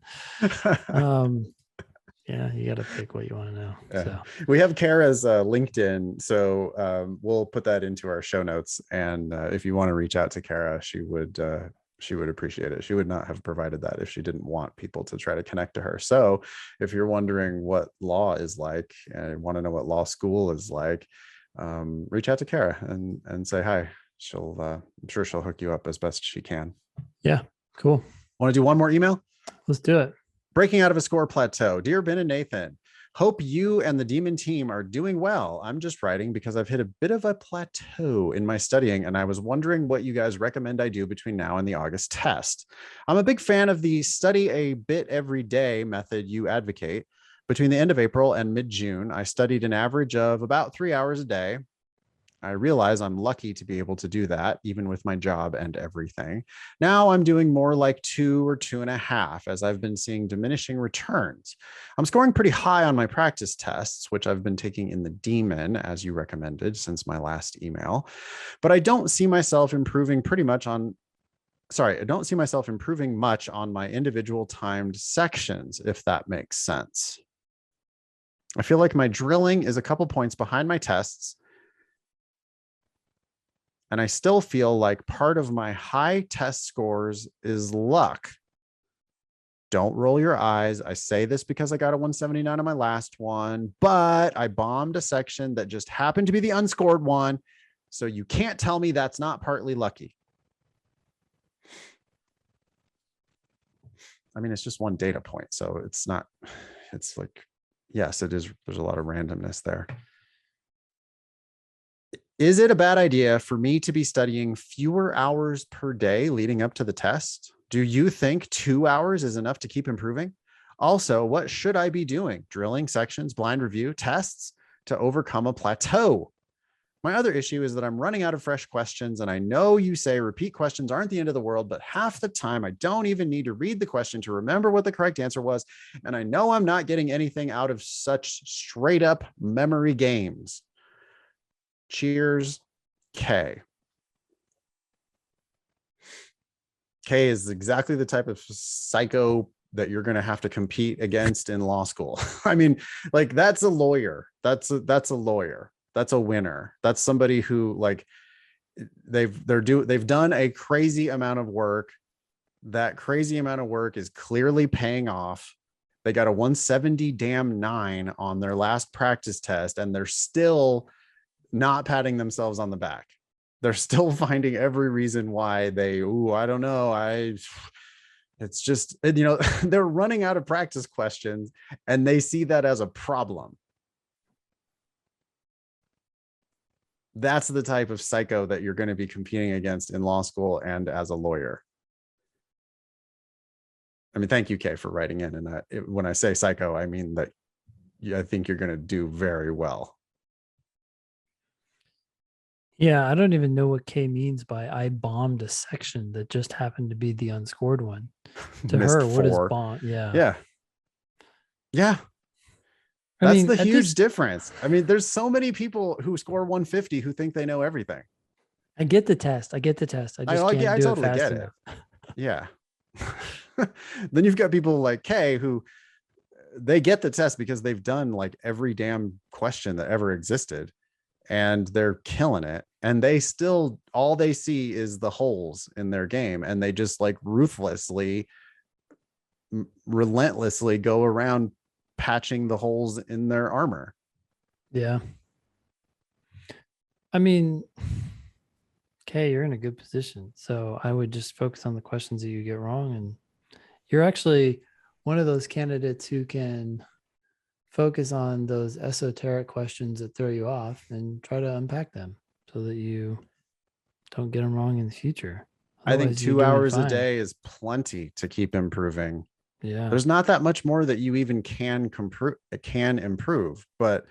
yeah, you got to pick what you want to know. Yeah. So we have Kara's LinkedIn, so we'll put that into our show notes. And if you want to reach out to Kara, she would appreciate it. She would not have provided that if she didn't want people to try to connect to her. So if you're wondering what law is like and want to know what law school is like, reach out to Kara and say hi. I'm sure she'll hook you up as best she can. Yeah, cool. Want to do one more email? Let's do it. Breaking out of a score plateau. Dear Ben and Nathan, hope you and the Demon team are doing well. I'm just writing because I've hit a bit of a plateau in my studying, and I was wondering what you guys recommend I do between now and the August test. I'm a big fan of the study a bit every day method you advocate, Between the end of April and mid-June, I studied an average of about 3 hours a day. I realize I'm lucky to be able to do that, even with my job and everything. Now I'm doing more like 2 or 2.5, as I've been seeing diminishing returns. I'm scoring pretty high on my practice tests, which I've been taking in the Demon, as you recommended since my last email. But I don't see myself improving I don't see myself improving much on my individual timed sections, if that makes sense. I feel like my drilling is a couple points behind my tests, and I still feel like part of my high test scores is luck. Don't roll your eyes. I say this because I got a 179 on my last one, but I bombed a section that just happened to be the unscored one. So you can't tell me that's not partly lucky. I mean, it's just one data point. So it's not, it's like, yes, it is. There's a lot of randomness there. Is it a bad idea for me to be studying fewer hours per day leading up to the test? Do you think 2 hours is enough to keep improving? Also, what should I be doing? Drilling, sections, blind review, tests to overcome a plateau? My other issue is that I'm running out of fresh questions, and I know you say repeat questions aren't the end of the world, but half the time I don't even need to read the question to remember what the correct answer was, and I know I'm not getting anything out of such straight up memory games. Cheers, K. K is exactly the type of psycho that you're going to have to compete against in law school. I mean, like, that's a lawyer. That's a lawyer. That's a winner. That's somebody who, like, they've done a crazy amount of work. That crazy amount of work is clearly paying off. They got a 170-9 on their last practice test, and they're still not patting themselves on the back. They're still finding every reason why I don't know. It's just, they're running out of practice questions, and they see that as a problem. That's the type of psycho that you're going to be competing against in law school and as a lawyer. I mean, thank you, Kay, for writing in. And when I say psycho, I mean that I think you're going to do very well. Yeah, I don't even know what Kay means by I bombed a section that just happened to be the unscored one. To her, what is bomb? Yeah. I That's mean, the huge difference. I mean, there's so many people who score 150 who think they know everything. I get the test. I just can't do totally it fast enough. Yeah. Then you've got people like Kay who they get the test because they've done like every damn question that ever existed, and they're killing it. And they still, all they see is the holes in their game, and they just like relentlessly go around patching the holes in their armor. Yeah. I mean, okay, you're in a good position. So I would just focus on the questions that you get wrong. And you're actually one of those candidates who can focus on those esoteric questions that throw you off and try to unpack them so that you don't get them wrong in the future. Otherwise, I think 2 hours a day is plenty to keep improving. Yeah. There's not that much more that you even can improve. But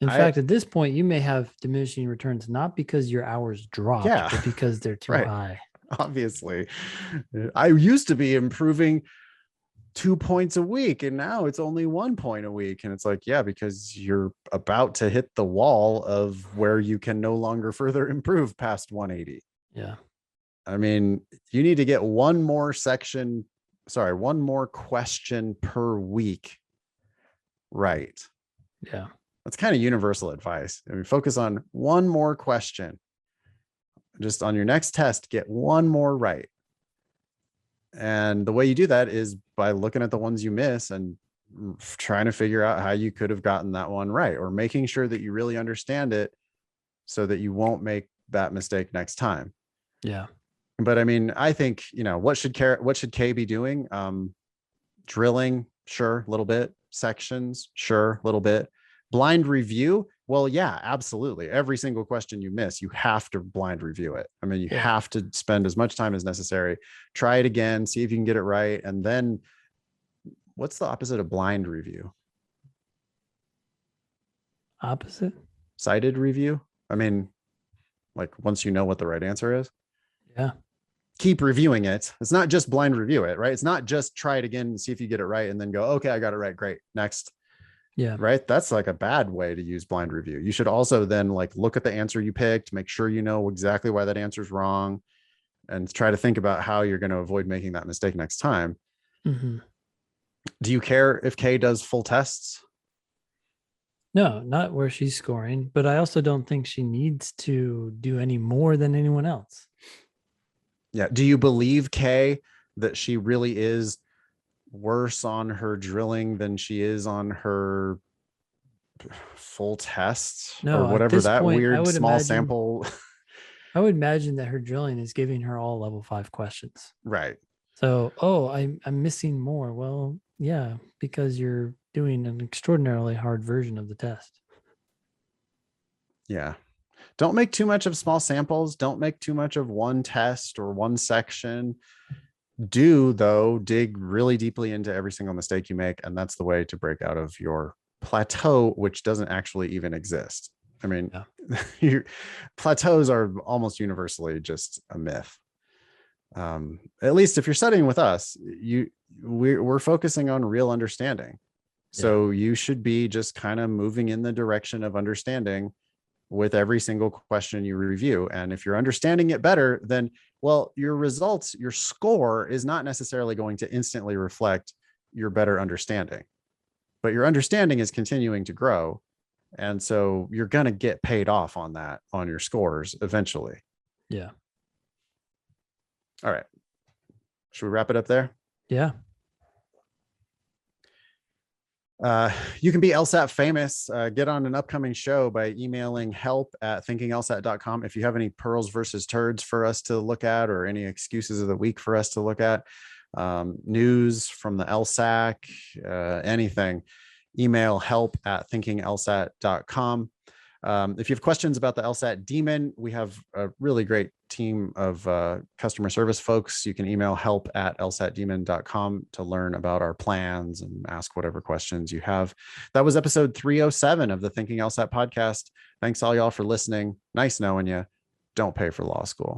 in fact, at this point, you may have diminishing returns, not because your hours dropped, but because they're too high. Obviously. I used to be improving 2 points a week, and now it's only 1 point a week. And it's like, yeah, because you're about to hit the wall of where you can no longer further improve past 180. Yeah. I mean, you need to get one more question per week. Right. Yeah. That's kind of universal advice. I mean, focus on one more question. Just on your next test, get one more right. And the way you do that is by looking at the ones you miss and trying to figure out how you could have gotten that one right, or making sure that you really understand it so that you won't make that mistake next time. Yeah. But I mean, I think, what should Kay be doing? Drilling, sure, a little bit. Sections, sure, a little bit. Blind review, well, yeah, absolutely. Every single question you miss, you have to blind review it. I mean, you have to spend as much time as necessary. Try it again, see if you can get it right. And then what's the opposite of blind review? Opposite? Cited review. I mean, like once you know what the right answer is, Yeah. keep reviewing it. It's not just blind review it, right? It's not just try it again and see if you get it right and then go, okay, I got it right. Great. Next. Yeah. Right. That's like a bad way to use blind review. You should also then like look at the answer you picked, make sure you know exactly why that answer is wrong, and try to think about how you're going to avoid making that mistake next time. Mm-hmm. Do you care if Kay does full tests? No, not where she's scoring, but I also don't think she needs to do any more than anyone else. Yeah. Do you believe Kay that she really is worse on her drilling than she is on her full tests or No, at whatever this that point, weird small sample? I would imagine that her drilling is giving her all level 5 questions. Right. So, I'm missing more. Well, yeah, because you're doing an extraordinarily hard version of the test. Yeah. Don't make too much of small samples. Don't make too much of one test or one section. Do, though, dig really deeply into every single mistake you make. And that's the way to break out of your plateau, which doesn't actually even exist. I mean, Yeah. your plateaus are almost universally just a myth. At least if you're studying with us, we're focusing on real understanding. So you should be just kind of moving in the direction of understanding with every single question you review. And if you're understanding it better, then, well, your results, your score is not necessarily going to instantly reflect your better understanding, but your understanding is continuing to grow. And so you're going to get paid off on that, on your scores eventually. Yeah. All right. Should we wrap it up there? Yeah. You can be LSAT famous. Get on an upcoming show by emailing help@thinkinglsat.com. If you have any pearls versus turds for us to look at, or any excuses of the week for us to look at, news from the LSAC, anything, email help@thinkinglsat.com. If you have questions about the LSAT Demon, we have a really great team of customer service folks. You can email help@lsatdemon.com to learn about our plans and ask whatever questions you have. That was episode 307 of the Thinking LSAT podcast. Thanks all y'all for listening. Nice knowing you. Don't pay for law school.